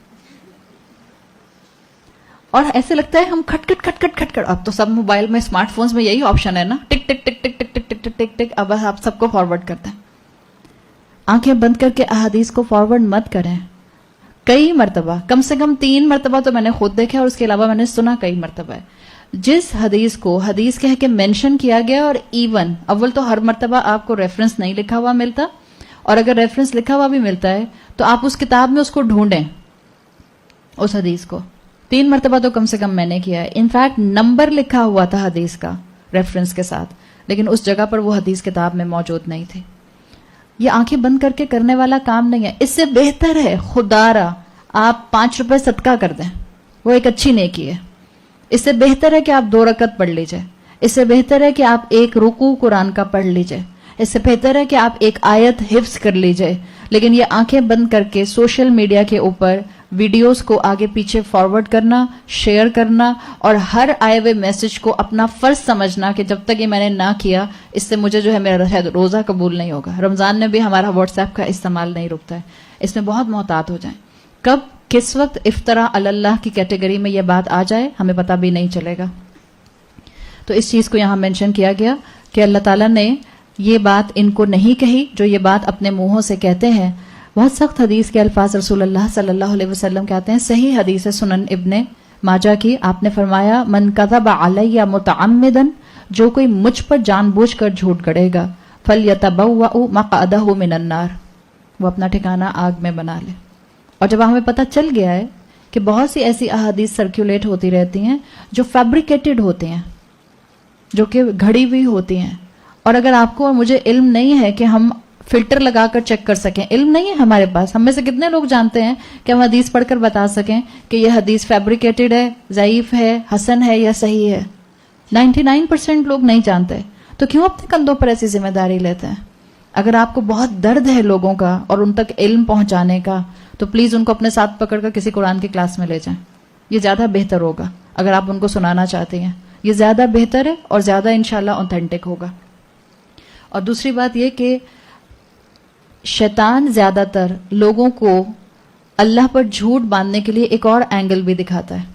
اور ایسے لگتا ہے ہم کھٹ کھٹ کھٹ کھٹ کھٹ کھٹ، اب تو سب موبائل میں اسمارٹ فونز میں یہی آپشن ہے نا، ٹک ٹک ٹک ٹک ٹک ٹک ٹک ٹک ٹک ٹک، اب آپ سب کو فارورڈ کرتے ہیں. آنکھیں بند کر کے احادیث کو فارورڈ مت کریں. کئی مرتبہ، کم سے کم 3 مرتبہ تو میں نے خود دیکھا اور اس کے علاوہ میں نے سنا کئی مرتبہ ہے، جس حدیث کو حدیث کہہ کے مینشن کیا گیا اور ایون اول تو ہر مرتبہ آپ کو ریفرنس نہیں لکھا ہوا ملتا، اور اگر ریفرنس لکھا ہوا بھی ملتا ہے تو آپ اس کتاب میں اس کو ڈھونڈیں اس حدیث کو. 3 مرتبہ تو کم سے کم میں نے کیا ہے. انفیکٹ نمبر لکھا ہوا تھا حدیث کا ریفرنس کے ساتھ، لیکن اس جگہ پر وہ حدیث کتاب میں موجود نہیں تھی. یہ آنکھیں بند کر کے کرنے والا کام نہیں ہے. اس سے بہتر ہے خدا را آپ 5 روپے صدقہ کر دیں، وہ ایک اچھی نیکی ہے. اس سے بہتر ہے کہ آپ 2 رکعت پڑھ لیجئے. اس سے بہتر ہے کہ آپ 1 رکوع قرآن کا پڑھ لیجئے. اس سے بہتر ہے کہ آپ 1 آیت حفظ کر لیجئے. لیکن یہ آنکھیں بند کر کے سوشل میڈیا کے اوپر ویڈیوز کو آگے پیچھے فارورڈ کرنا، شیئر کرنا، اور ہر آئے ہوئے میسج کو اپنا فرض سمجھنا کہ جب تک یہ میں نے نہ کیا اس سے مجھے جو ہے میرا روزہ قبول نہیں ہوگا. رمضان میں بھی ہمارا واٹس ایپ کا استعمال نہیں رکتا ہے. اس میں بہت محتاط ہو جائیں. کب کس وقت افطرا علی اللہ کی کیٹیگری میں یہ بات آ جائے ہمیں پتہ بھی نہیں چلے گا. تو اس چیز کو یہاں مینشن کیا گیا کہ اللہ تعالیٰ نے یہ بات ان کو نہیں کہی جو یہ بات اپنے منہوں سے کہتے ہیں. بہت سخت حدیث کے الفاظ رسول اللہ صلی اللہ علیہ وسلم کہتے ہیں. صحیح حدیث ہے سنن ابن ماجہ کی. آپ نے فرمایا من کذب علی متعمدا، جو کوئی مجھ پر جان بوجھ کر جھوٹ گڑے گا، فلیتبوأ مقعدہ من النار، وہ اپنا ٹھکانہ آگ میں بنا لے. اور جب ہمیں پتہ چل گیا ہے کہ بہت سی ایسی احادیث سرکولیٹ ہوتی رہتی ہیں جو فیبریکیٹڈ ہوتی ہیں، جو کہ گھڑی ہوئی ہوتی ہیں، اور اگر آپ کو اور مجھے علم نہیں ہے کہ ہم فلٹر لگا کر چیک کر سکیں، علم نہیں ہے ہمارے پاس. ہم میں سے کتنے لوگ جانتے ہیں کہ ہم حدیث پڑھ کر بتا سکیں کہ یہ حدیث فیبریکیٹڈ ہے، ضعیف ہے، حسن ہے یا صحیح ہے؟ 99% لوگ نہیں جانتے. تو کیوں اپنے کندھوں پر ایسی ذمہ داری لیتے ہیں؟ اگر آپ کو بہت درد ہے لوگوں کا اور ان تک علم پہنچانے کا تو پلیز ان کو اپنے ساتھ پکڑ کر کسی قرآن کی کلاس میں لے جائیں. یہ زیادہ بہتر ہوگا. اگر آپ ان کو سنانا چاہتے ہیں یہ زیادہ بہتر ہے اور زیادہ انشاءاللہ اوتھینٹک ہوگا. اور دوسری بات یہ کہ شیطان زیادہ تر لوگوں کو اللہ پر جھوٹ باندھنے کے لیے ایک اور اینگل بھی دکھاتا ہے.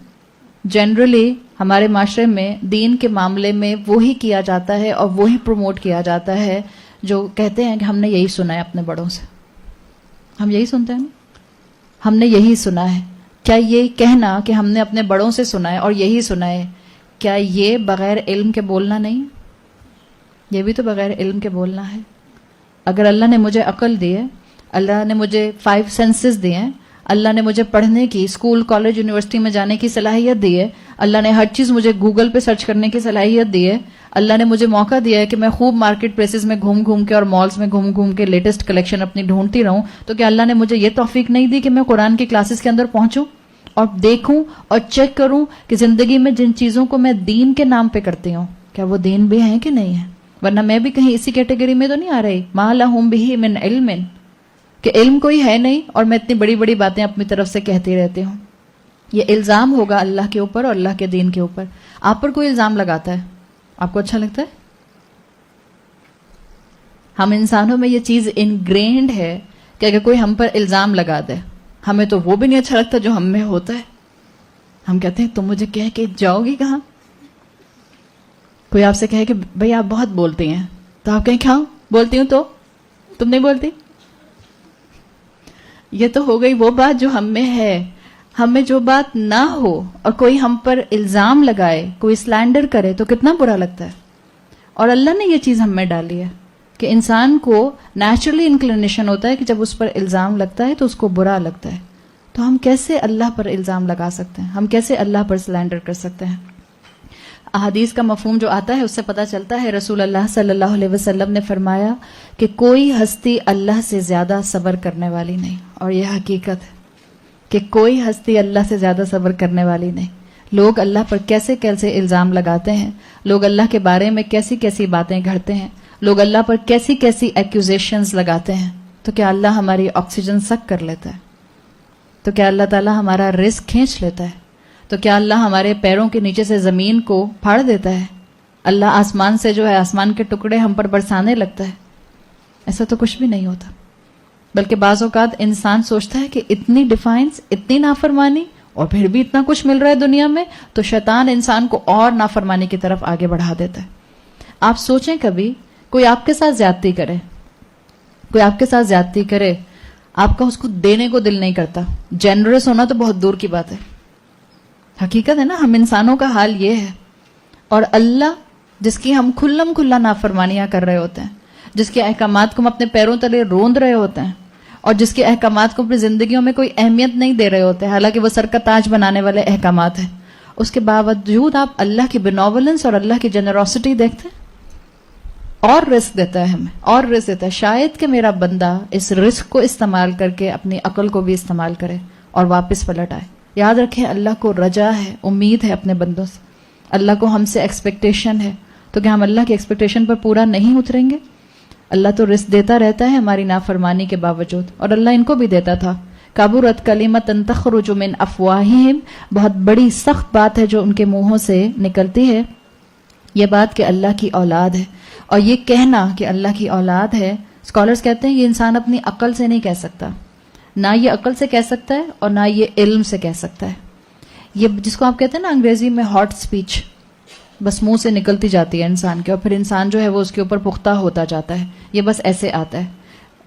جنرلی ہمارے معاشرے میں دین کے معاملے میں وہی کیا جاتا ہے اور وہی پروموٹ کیا جاتا ہے جو کہتے ہیں کہ ہم نے یہی سنا ہے اپنے بڑوں سے. ہم یہی سنتے ہیں نا، ہم نے یہی سنا ہے. کیا یہ کہنا کہ ہم نے اپنے بڑوں سے سنا ہے اور یہی سنا ہے، کیا یہ بغیر علم کے بولنا نہیں؟ یہ بھی تو بغیر علم کے بولنا ہے. اگر اللہ نے مجھے عقل دی ہے، اللہ نے مجھے 5 سینسز دیے ہیں، اللہ نے مجھے پڑھنے کی، اسکول کالج یونیورسٹی میں جانے کی صلاحیت دی ہے، اللہ نے ہر چیز مجھے گوگل پہ سرچ کرنے کی صلاحیت دی ہے، اللہ نے مجھے موقع دیا ہے کہ میں خوب مارکیٹ پلیسز میں گھوم گھوم کے اور مالز میں گھوم گھوم کے لیٹسٹ کلیکشن اپنی ڈھونڈتی رہوں، تو کیا اللہ نے مجھے یہ توفیق نہیں دی کہ میں قرآن کی کلاسز کے اندر پہنچوں اور دیکھوں اور چیک کروں کہ زندگی میں جن چیزوں کو میں دین کے نام پہ کرتی ہوں کیا وہ دین بھی ہیں کہ نہیں ہیں؟ ورنہ میں بھی کہیں اسی کیٹیگری میں تو نہیں آ رہی ما لہم بہ من علم، کہ علم کوئی ہے نہیں اور میں اتنی بڑی بڑی باتیں اپنی طرف سے کہتی رہتی ہوں. یہ الزام ہوگا اللہ کے اوپر اور اللہ کے دین کے اوپر. آپ پر کوئی الزام لگاتا ہے، آپ کو اچھا لگتا ہے؟ ہم انسانوں میں یہ چیز انگرینڈ ہے کہ اگر کوئی ہم پر الزام لگا دے ہمیں تو وہ بھی نہیں اچھا لگتا جو ہم میں ہوتا ہے. ہم کہتے ہیں تم مجھے کہہ کے جاؤ گی کہاں؟ کوئی آپ سے کہے کہ بھئی آپ بہت بولتی ہیں، تو آپ کہیں کیا بولتی ہوں تو تم نہیں بولتی؟ یہ تو ہو گئی وہ بات جو ہم میں ہے. ہم میں جو بات نہ ہو اور کوئی ہم پر الزام لگائے، کوئی سلینڈر کرے تو کتنا برا لگتا ہے. اور اللہ نے یہ چیز ہم میں ڈالی ہے کہ انسان کو نیچرلی انکلینیشن ہوتا ہے کہ جب اس پر الزام لگتا ہے تو اس کو برا لگتا ہے. تو ہم کیسے اللہ پر الزام لگا سکتے ہیں؟ ہم کیسے اللہ پر سلینڈر کر سکتے ہیں؟ احادیث کا مفہوم جو آتا ہے اس سے پتہ چلتا ہے رسول اللہ صلی اللہ علیہ وسلم نے فرمایا کہ کوئی ہستی اللہ سے زیادہ صبر کرنے والی نہیں. اور یہ حقیقت ہے کہ کوئی ہستی اللہ سے زیادہ صبر کرنے والی نہیں. لوگ اللہ پر کیسے کیسے الزام لگاتے ہیں، لوگ اللہ کے بارے میں کیسی کیسی باتیں گھڑتے ہیں، لوگ اللہ پر کیسی کیسی ایکوزیشنز لگاتے ہیں. تو کیا اللہ ہماری آکسیجن سک کر لیتا ہے؟ تو کیا اللہ تعالیٰ ہمارا رزق کھینچ لیتا ہے؟ تو کیا اللہ ہمارے پیروں کے نیچے سے زمین کو پھاڑ دیتا ہے؟ اللہ آسمان سے جو ہے آسمان کے ٹکڑے ہم پر برسانے لگتا ہے؟ ایسا تو کچھ بھی نہیں ہوتا. بلکہ بعض اوقات انسان سوچتا ہے کہ اتنی ڈیفائنس، اتنی نافرمانی، اور پھر بھی اتنا کچھ مل رہا ہے دنیا میں، تو شیطان انسان کو اور نافرمانی کی طرف آگے بڑھا دیتا ہے. آپ سوچیں کبھی کوئی آپ کے ساتھ زیادتی کرے، آپ کا اس کو دینے کو دل نہیں کرتا. جنرس ہونا تو بہت دور کی بات ہے. حقیقت ہے نا، ہم انسانوں کا حال یہ ہے. اور اللہ جس کی ہم کھلم کھلا نافرمانیاں کر رہے ہوتے ہیں، جس کے احکامات کو ہم اپنے پیروں تلے روند رہے ہوتے ہیں، اور جس کے احکامات کو اپنی زندگیوں میں کوئی اہمیت نہیں دے رہے ہوتے، حالانکہ وہ سر کا تاج بنانے والے احکامات ہیں، اس کے باوجود آپ اللہ کی بینوولنس اور اللہ کی جنروسٹی دیکھتے ہیں. اور رزق دیتا ہے ہمیں، اور رزق دیتا ہے. شاید کہ میرا بندہ اس رزق کو استعمال کر کے اپنی عقل کو بھی استعمال کرے اور واپس پلٹ آئے. یاد رکھیں، اللہ کو رجا ہے، امید ہے اپنے بندوں سے. اللہ کو ہم سے ایکسپیکٹیشن ہے، تو کیا ہم اللہ کی ایکسپیکٹیشن پر پورا نہیں اتریں گے؟ اللہ تو رزق دیتا رہتا ہے ہماری نافرمانی کے باوجود، اور اللہ ان کو بھی دیتا تھا. کبرت کلمۃ تخرج من افواہہم، بہت بڑی سخت بات ہے جو ان کے منہوں سے نکلتی ہے، یہ بات کہ اللہ کی اولاد ہے. اور یہ کہنا کہ اللہ کی اولاد ہے، اسکالرز کہتے ہیں یہ انسان اپنی عقل سے نہیں کہہ سکتا. نہ یہ عقل سے کہہ سکتا ہے اور نہ یہ علم سے کہہ سکتا ہے. یہ جس کو آپ کہتے ہیں نا انگریزی میں ہاٹ سپیچ، بس منہ سے نکلتی جاتی ہے انسان کے، اور پھر انسان جو ہے وہ اس کے اوپر پختہ ہوتا جاتا ہے. یہ بس ایسے آتا ہے.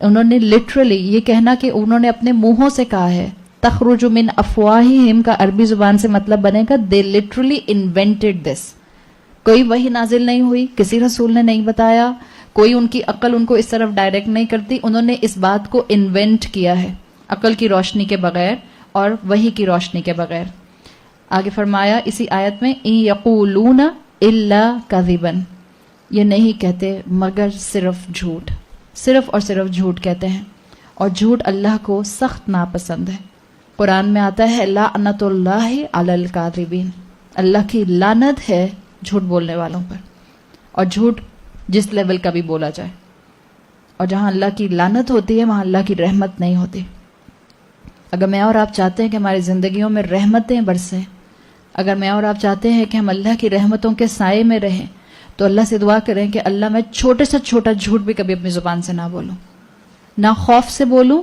انہوں نے لٹرلی یہ کہنا کہ انہوں نے اپنے منہوں سے کہا ہے. تخرج من افواہہم کا عربی زبان سے مطلب بنے گا they literally invented this. کوئی وحی نازل نہیں ہوئی، کسی رسول نے نہیں بتایا، کوئی ان کی عقل ان کو اس طرف ڈائریکٹ نہیں کرتی. انہوں نے اس بات کو انوینٹ کیا ہے، عقل کی روشنی کے بغیر اور وحی کی روشنی کے بغیر. آگے فرمایا اسی آیت میں ان یقولون الا کذبا، یہ نہیں کہتے مگر صرف جھوٹ، صرف اور صرف جھوٹ کہتے ہیں. اور جھوٹ اللہ کو سخت ناپسند ہے. قرآن میں آتا ہے لعنت اللہ علی الکاذبین، اللہ کی لعنت ہے جھوٹ بولنے والوں پر. اور جھوٹ جس لیول کا بھی بولا جائے، اور جہاں اللہ کی لعنت ہوتی ہے وہاں اللہ کی رحمت نہیں ہوتی. اگر میں اور آپ چاہتے ہیں کہ ہماری زندگیوں میں رحمتیں برسیں، اگر میں اور آپ چاہتے ہیں کہ ہم اللہ کی رحمتوں کے سائے میں رہیں، تو اللہ سے دعا کریں کہ اللہ میں چھوٹے سے چھوٹا جھوٹ بھی کبھی اپنی زبان سے نہ بولوں، نہ خوف سے بولوں،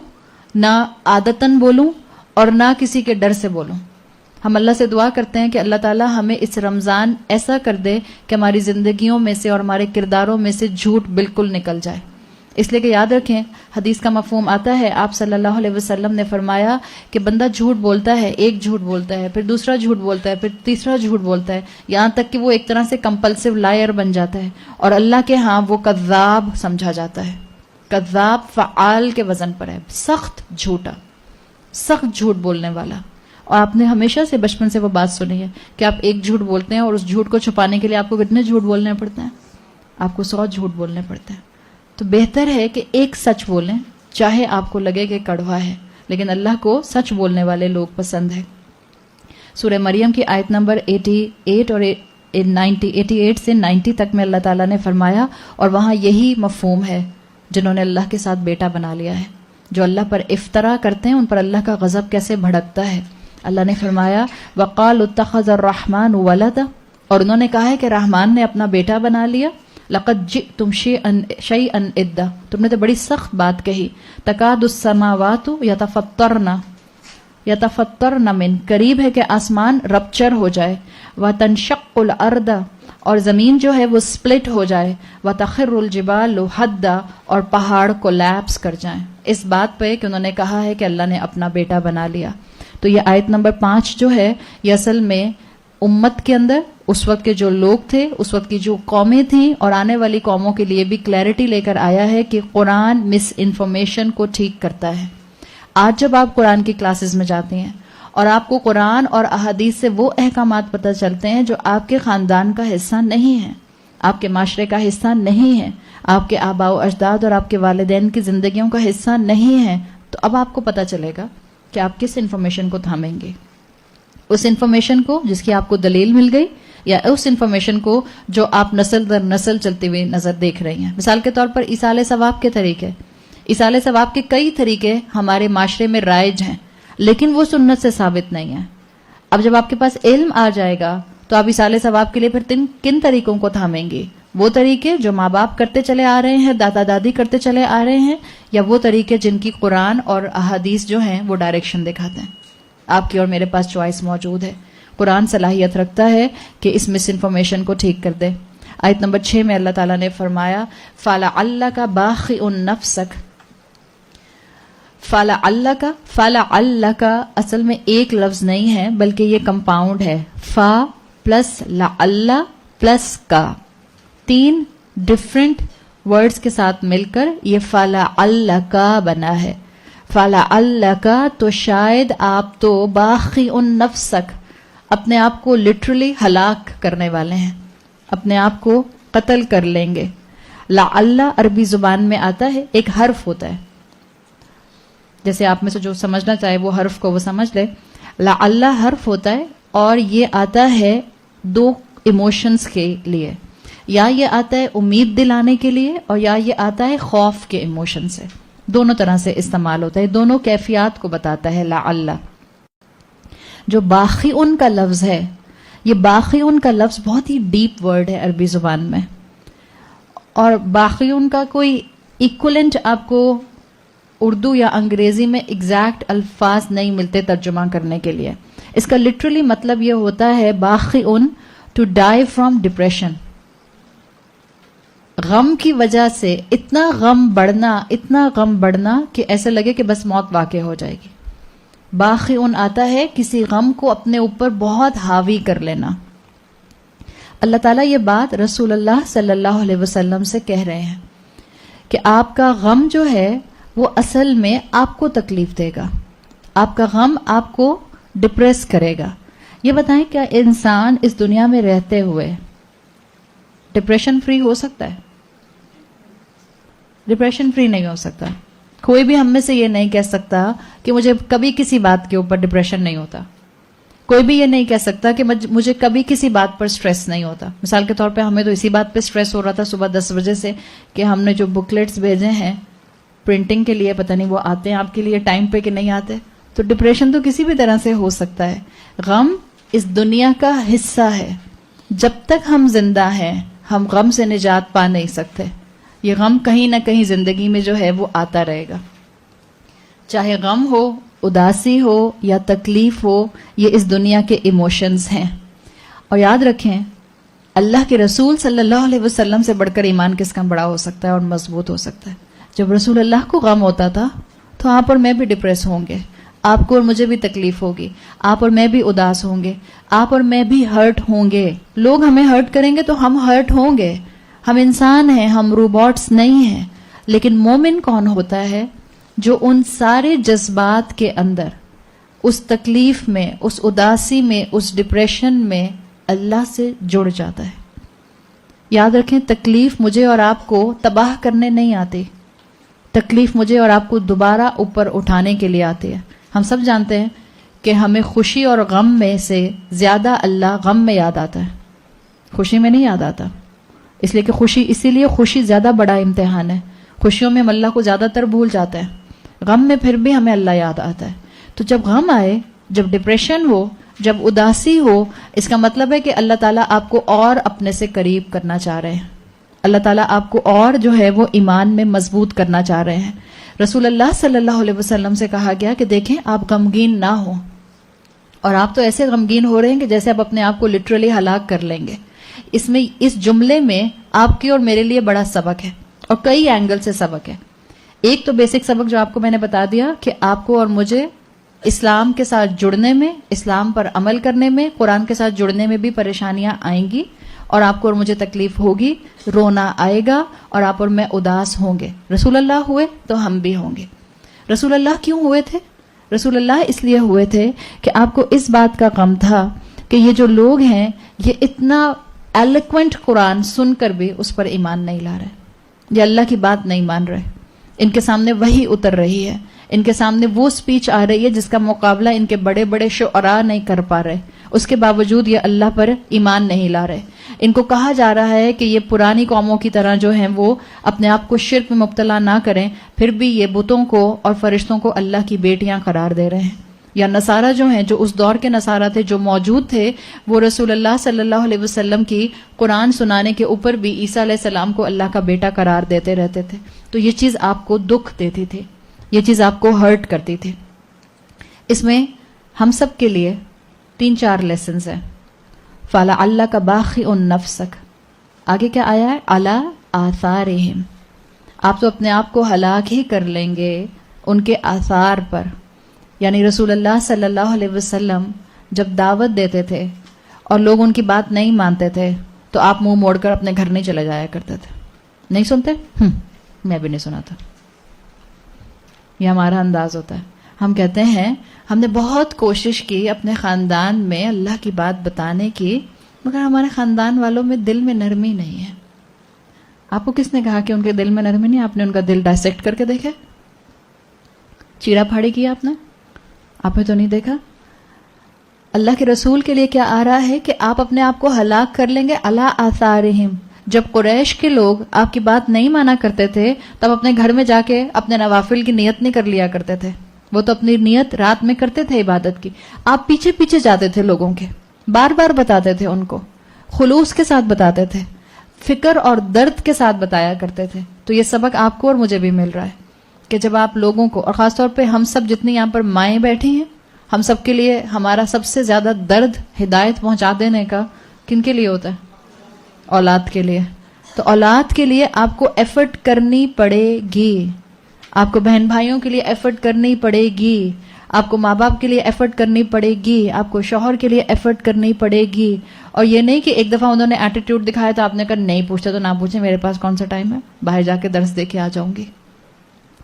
نہ عادتاً بولوں، اور نہ کسی کے ڈر سے بولوں. ہم اللہ سے دعا کرتے ہیں کہ اللہ تعالیٰ ہمیں اس رمضان ایسا کر دے کہ ہماری زندگیوں میں سے اور ہمارے کرداروں میں سے جھوٹ بالکل نکل جائے. اس لیے کہ یاد رکھیں حدیث کا مفہوم آتا ہے، آپ صلی اللہ علیہ وسلم نے فرمایا کہ بندہ جھوٹ بولتا ہے، ایک جھوٹ بولتا ہے، پھر دوسرا جھوٹ بولتا ہے، پھر تیسرا جھوٹ بولتا ہے، یہاں تک کہ وہ ایک طرح سے کمپلسو لائر بن جاتا ہے، اور اللہ کے ہاں وہ کذاب سمجھا جاتا ہے. کذاب فعال کے وزن پر ہے، سخت جھوٹا، سخت جھوٹ بولنے والا. اور آپ نے ہمیشہ سے بچپن سے وہ بات سنی ہے کہ آپ ایک جھوٹ بولتے ہیں اور اس جھوٹ کو چھپانے کے لیے آپ کو کتنے جھوٹ بولنے پڑتے ہیں؟ آپ کو 100 جھوٹ بولنے پڑتے ہیں. تو بہتر ہے کہ ایک سچ بولیں، چاہے آپ کو لگے کہ کڑوا ہے، لیکن اللہ کو سچ بولنے والے لوگ پسند ہے. سورہ مریم کی آیت نمبر 88 اور 88 سے 90 تک میں اللہ تعالیٰ نے فرمایا، اور وہاں یہی مفہوم ہے، جنہوں نے اللہ کے ساتھ بیٹا بنا لیا ہے، جو اللہ پر افترا کرتے ہیں، ان پر اللہ کا غضب کیسے بھڑکتا ہے. اللہ نے فرمایا وَقَالُوا اتَّخَذَ الرَّحْمَنُ وَلَدًا، اور انہوں نے کہا ہے کہ رحمان نے اپنا بیٹا بنا لیا. لَقَدْ جِئْتُمْ شَيْئًا إِدًّا، تم نے تو بڑی سخت بات کہی. تَكَادُ السَّمَاوَاتُ يَتَفَطَّرْنَ مِنْ، قریب ہے کہ آسمان رپچر ہو جائے. وَتَنشَقُّ الْأَرْضُ، اور زمین جو ہے وہ سپلٹ ہو جائے. وَتَخِرُّ الْجِبَالُ حَدًّا، اور پہاڑ کولیپس کر جائیں. اس بات پہ کہ انہوں نے کہا ہے کہ اللہ نے اپنا بیٹا بنا لیا. تو یہ آیت نمبر 5 جو ہے یہ اصل میں امت کے اندر اس وقت کے جو لوگ تھے، اس وقت کی جو قومیں تھیں اور آنے والی قوموں کے لیے بھی کلیئرٹی لے کر آیا ہے کہ قرآن مس انفارمیشن کو ٹھیک کرتا ہے. آج جب آپ قرآن کی کلاسز میں جاتے ہیں اور آپ کو قرآن اور احادیث سے وہ احکامات پتہ چلتے ہیں جو آپ کے خاندان کا حصہ نہیں ہیں، آپ کے معاشرے کا حصہ نہیں ہیں، آپ کے آباء و اجداد اور آپ کے والدین کی زندگیوں کا حصہ نہیں ہیں، تو اب آپ کو پتہ چلے گا کہ آپ کس انفارمیشن کو تھامیں گے. اس انفارمیشن کو جس کی آپ کو دلیل مل گئی، یا اس انفارمیشن کو جو آپ نسل در نسل چلتے ہوئے نظر دیکھ رہی ہیں. مثال کے طور پر ایصال ثواب کے طریقے، ایصال ثواب کے کئی طریقے ہمارے معاشرے میں رائج ہیں، لیکن وہ سنت سے ثابت نہیں ہے. اب جب آپ کے پاس علم آ جائے گا تو آپ ایصال ثواب کے لیے پھر کن طریقوں کو تھامیں گی؟ وہ طریقے جو ماں باپ کرتے چلے آ رہے ہیں، دادا دادی کرتے چلے آ رہے ہیں، یا وہ طریقے جن کی قرآن اور احادیث جو ہیں وہ ڈائریکشن دکھاتے ہیں؟ آپ کی اور میرے پاس چوائس موجود ہے. قرآن صلاحیت رکھتا ہے کہ اس مس انفارمیشن کو ٹھیک کر دے. آیت نمبر 6 میں اللہ تعالیٰ نے فرمایا فَلَعَلَّكَ بَاخِعٌ نَفْسَكَ. فَلَعَلَّكَ اصل میں ایک لفظ نہیں ہے بلکہ یہ کمپاؤنڈ ہے. فا پلس لعل پلس کا، 3 ڈفرنٹ ورڈز کے ساتھ مل کر یہ فَلَعَلَّكَ بنا ہے. فَلَعَلَّكَ تو شاید آپ تو باخِعٌ نَفْسَكَ اپنے آپ کو لٹرلی ہلاک کرنے والے ہیں، اپنے آپ کو قتل کر لیں گے. لعل عربی زبان میں آتا ہے، ایک حرف ہوتا ہے. جیسے آپ میں سے جو سمجھنا چاہے وہ حرف کو وہ سمجھ لے. لعل حرف ہوتا ہے اور یہ آتا ہے 2 ایموشنز کے لیے. یا یہ آتا ہے امید دلانے کے لیے اور یا یہ آتا ہے خوف کے ایموشن سے. دونوں طرح سے استعمال ہوتا ہے، دونوں کیفیات کو بتاتا ہے لعل. جو باخِعٌ کا لفظ ہے، یہ باخِعٌ کا لفظ بہت ہی ڈیپ ورڈ ہے عربی زبان میں، اور باخِعٌ کا کوئی ایکولنٹ آپ کو اردو یا انگریزی میں ایگزیکٹ الفاظ نہیں ملتے ترجمہ کرنے کے لیے. اس کا لٹرلی مطلب یہ ہوتا ہے باخِعٌ ٹو ڈائی فرام ڈپریشن. غم کی وجہ سے اتنا غم بڑھنا کہ ایسے لگے کہ بس موت واقع ہو جائے گی. باخِعٌ آتا ہے کسی غم کو اپنے اوپر بہت حاوی کر لینا. اللہ تعالیٰ یہ بات رسول اللہ صلی اللہ علیہ وسلم سے کہہ رہے ہیں کہ آپ کا غم جو ہے وہ اصل میں آپ کو تکلیف دے گا، آپ کا غم آپ کو ڈپریس کرے گا. یہ بتائیں کیا انسان اس دنیا میں رہتے ہوئے ڈپریشن فری ہو سکتا ہے؟ ڈپریشن فری نہیں ہو سکتا. کوئی بھی ہم میں سے یہ نہیں کہہ سکتا کہ مجھے کبھی کسی بات کے اوپر ڈپریشن نہیں ہوتا. کوئی بھی یہ نہیں کہہ سکتا کہ مجھے کبھی کسی بات پر سٹریس نہیں ہوتا. مثال کے طور پہ ہمیں تو اسی بات پہ سٹریس ہو رہا تھا صبح 10 بجے سے کہ ہم نے جو بکلیٹس بھیجے ہیں پرنٹنگ کے لیے، پتہ نہیں وہ آتے ہیں آپ کے لیے ٹائم پہ کہ نہیں آتے. تو ڈپریشن تو کسی بھی طرح سے ہو سکتا ہے. غم اس دنیا کا حصہ ہے. جب تک ہم زندہ ہیں ہم غم سے نجات پا نہیں سکتے. یہ غم کہیں نہ کہیں زندگی میں جو ہے وہ آتا رہے گا، چاہے غم ہو، اداسی ہو یا تکلیف ہو. یہ اس دنیا کے ایموشنز ہیں. اور یاد رکھیں اللہ کے رسول صلی اللہ علیہ وسلم سے بڑھ کر ایمان کس کا بڑا ہو سکتا ہے اور مضبوط ہو سکتا ہے. جب رسول اللہ کو غم ہوتا تھا تو آپ اور میں بھی ڈپریس ہوں گے، آپ کو اور مجھے بھی تکلیف ہوگی، آپ اور میں بھی اداس ہوں گے، آپ اور میں بھی ہرٹ ہوں گے. لوگ ہمیں ہرٹ کریں گے تو ہم ہرٹ ہوں گے. ہم انسان ہیں، ہم روبوٹس نہیں ہیں. لیکن مومن کون ہوتا ہے؟ جو ان سارے جذبات کے اندر، اس تکلیف میں، اس اداسی میں، اس ڈپریشن میں اللہ سے جڑ جاتا ہے. یاد رکھیں تکلیف مجھے اور آپ کو تباہ کرنے نہیں آتی، تکلیف مجھے اور آپ کو دوبارہ اوپر اٹھانے کے لیے آتی ہے. ہم سب جانتے ہیں کہ ہمیں خوشی اور غم میں سے زیادہ اللہ غم میں یاد آتا ہے، خوشی میں نہیں یاد آتا. اس لیے کہ اسی لیے خوشی زیادہ بڑا امتحان ہے. خوشیوں میں ہم اللہ کو زیادہ تر بھول جاتے ہیں، غم میں پھر بھی ہمیں اللہ یاد آتا ہے. تو جب غم آئے، جب ڈپریشن ہو، جب اداسی ہو، اس کا مطلب ہے کہ اللہ تعالیٰ آپ کو اور اپنے سے قریب کرنا چاہ رہے ہیں. اللہ تعالیٰ آپ کو اور جو ہے وہ ایمان میں مضبوط کرنا چاہ رہے ہیں. رسول اللہ صلی اللہ علیہ وسلم سے کہا گیا کہ دیکھیں آپ غمگین نہ ہوں، اور آپ تو ایسے غمگین ہو رہے ہیں کہ جیسے آپ اپنے آپ کو لٹرلی ہلاک کر لیں گے. اس جملے میں آپ کی اور میرے لیے بڑا سبق ہے اور کئی اینگل سے سبق ہے. ایک تو بیسک سبق جو آپ کو میں نے بتا دیا کہ آپ کو اور مجھے اسلام کے ساتھ جڑنے میں، اسلام پر عمل کرنے میں، قرآن کے ساتھ جڑنے میں بھی پریشانیاں آئیں گی، اور آپ کو اور مجھے تکلیف ہوگی، رونا آئے گا، اور آپ اور میں اداس ہوں گے. رسول اللہ ہوئے تو ہم بھی ہوں گے. رسول اللہ کیوں ہوئے تھے؟ رسول اللہ اس لیے ہوئے تھے کہ آپ کو اس بات کا غم تھا کہ یہ جو لوگ ہیں یہ اتنا ایلوکوینٹ قرآن سن کر بھی اس پر ایمان نہیں لا رہے، یہ اللہ کی بات نہیں مان رہے. ان کے سامنے وہی اتر رہی ہے، ان کے سامنے وہ سپیچ آ رہی ہے جس کا مقابلہ ان کے بڑے بڑے شعراء نہیں کر پا رہے. اس کے باوجود یہ اللہ پر ایمان نہیں لا رہے. ان کو کہا جا رہا ہے کہ یہ پرانی قوموں کی طرح جو ہیں وہ اپنے آپ کو شرک میں مبتلا نہ کریں، پھر بھی یہ بتوں کو اور فرشتوں کو اللہ کی بیٹیاں قرار دے رہے ہیں. یا نصارہ جو ہیں، جو اس دور کے نصارہ تھے، جو موجود تھے، وہ رسول اللہ صلی اللہ علیہ وسلم کی قرآن سنانے کے اوپر بھی عیسیٰ علیہ السلام کو اللہ کا بیٹا قرار دیتے رہتے تھے. تو یہ چیز آپ کو دکھ دیتی تھی، یہ چیز آپ کو ہرٹ کرتی تھی. اس میں ہم سب کے لیے 3-4 لیسنز ہیں. فَلَعَلَّكَ بَاخِعٌ نَفْسَكَ، آگے کیا آیا ہے؟ عَلَىٰ آثَارِهِمْ، آپ تو اپنے آپ کو ہلاک ہی کر لیں گے ان کے آثار پر. یعنی رسول اللہ صلی اللہ علیہ وسلم جب دعوت دیتے تھے اور لوگ ان کی بات نہیں مانتے تھے تو آپ منہ موڑ کر اپنے گھر نہیں چلے جایا کرتے تھے. نہیں سنتے؟ میں بھی نہیں سنا تھا. یہ ہمارا انداز ہوتا ہے. ہم کہتے ہیں ہم نے بہت کوشش کی اپنے خاندان میں اللہ کی بات بتانے کی، مگر ہمارے خاندان والوں میں دل میں نرمی نہیں ہے. آپ کو کس نے کہا کہ ان کے دل میں نرمی نہیں؟ آپ نے ان کا دل ڈائسیکٹ کر کے دیکھے؟ چیرا پھاڑی کیا آپ نے تو نہیں دیکھا. اللہ کے رسول کے لیے کیا آ رہا ہے کہ آپ اپنے آپ کو ہلاک کر لیں گے علی آثارہم. جب قریش کے لوگ آپ کی بات نہیں مانا کرتے تھے تب اپنے گھر میں جا کے اپنے نوافل کی نیت نہیں کر لیا کرتے تھے. وہ تو اپنی نیت رات میں کرتے تھے عبادت کی. آپ پیچھے پیچھے جاتے تھے لوگوں کے، بار بار بتاتے تھے، ان کو خلوص کے ساتھ بتاتے تھے، فکر اور درد کے ساتھ بتایا کرتے تھے. تو یہ سبق آپ کو اور مجھے بھی مل رہا ہے کہ جب آپ لوگوں کو، اور خاص طور پہ ہم سب جتنی یہاں پر مائیں بیٹھی ہیں، ہم سب کے لیے ہمارا سب سے زیادہ درد ہدایت پہنچا دینے کا کن کے لیے ہوتا ہے؟ اولاد کے لیے. تو اولاد کے لیے آپ کو ایفرٹ کرنی پڑے گی، آپ کو بہن بھائیوں کے لیے ایفرٹ کرنی پڑے گی، آپ کو ماں باپ کے لیے ایفرٹ کرنی پڑے گی، آپ کو شوہر کے لیے ایفرٹ کرنی پڑے گی. اور یہ نہیں کہ ایک دفعہ انہوں نے ایٹیٹیوڈ دکھایا تو آپ نے کہا نہیں پوچھتا تو نہ پوچھیں، میرے پاس کون سا ٹائم ہے، باہر جا کے درس دے کے آ جاؤں گی.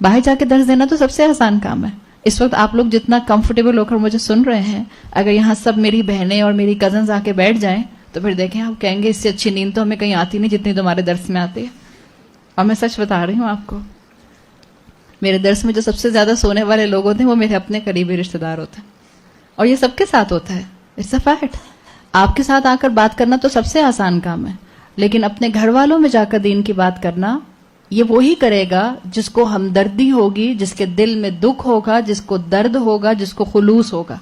باہر جا کے درس دینا تو سب سے آسان کام ہے. اس وقت آپ لوگ جتنا کمفرٹیبل ہو کر مجھے سن رہے ہیں، اگر یہاں سب میری بہنیں اور میری کزنز آ کے بیٹھ جائیں تو پھر دیکھیں آپ کہیں گے اس سے اچھی نیند تو ہمیں کہیں آتی نہیں جتنی تمہارے درس میں آتی ہے. اور میں سچ بتا رہی ہوں آپ کو، میرے درس میں جو سب سے زیادہ سونے والے لوگ ہوتے ہیں وہ میرے اپنے قریبی رشتے دار ہوتے ہیں. اور یہ سب کے ساتھ ہوتا ہے، اٹس اے فیکٹ. آپ کے ساتھ آ کر بات کرنا تو سب سے آسان کام ہے، لیکن اپنے گھر والوں میں جا کر دین کی بات کرنا یہ وہی کرے گا جس کو ہمدردی ہوگی، جس کے دل میں دکھ ہوگا، جس کو درد ہوگا، جس کو خلوص ہوگا.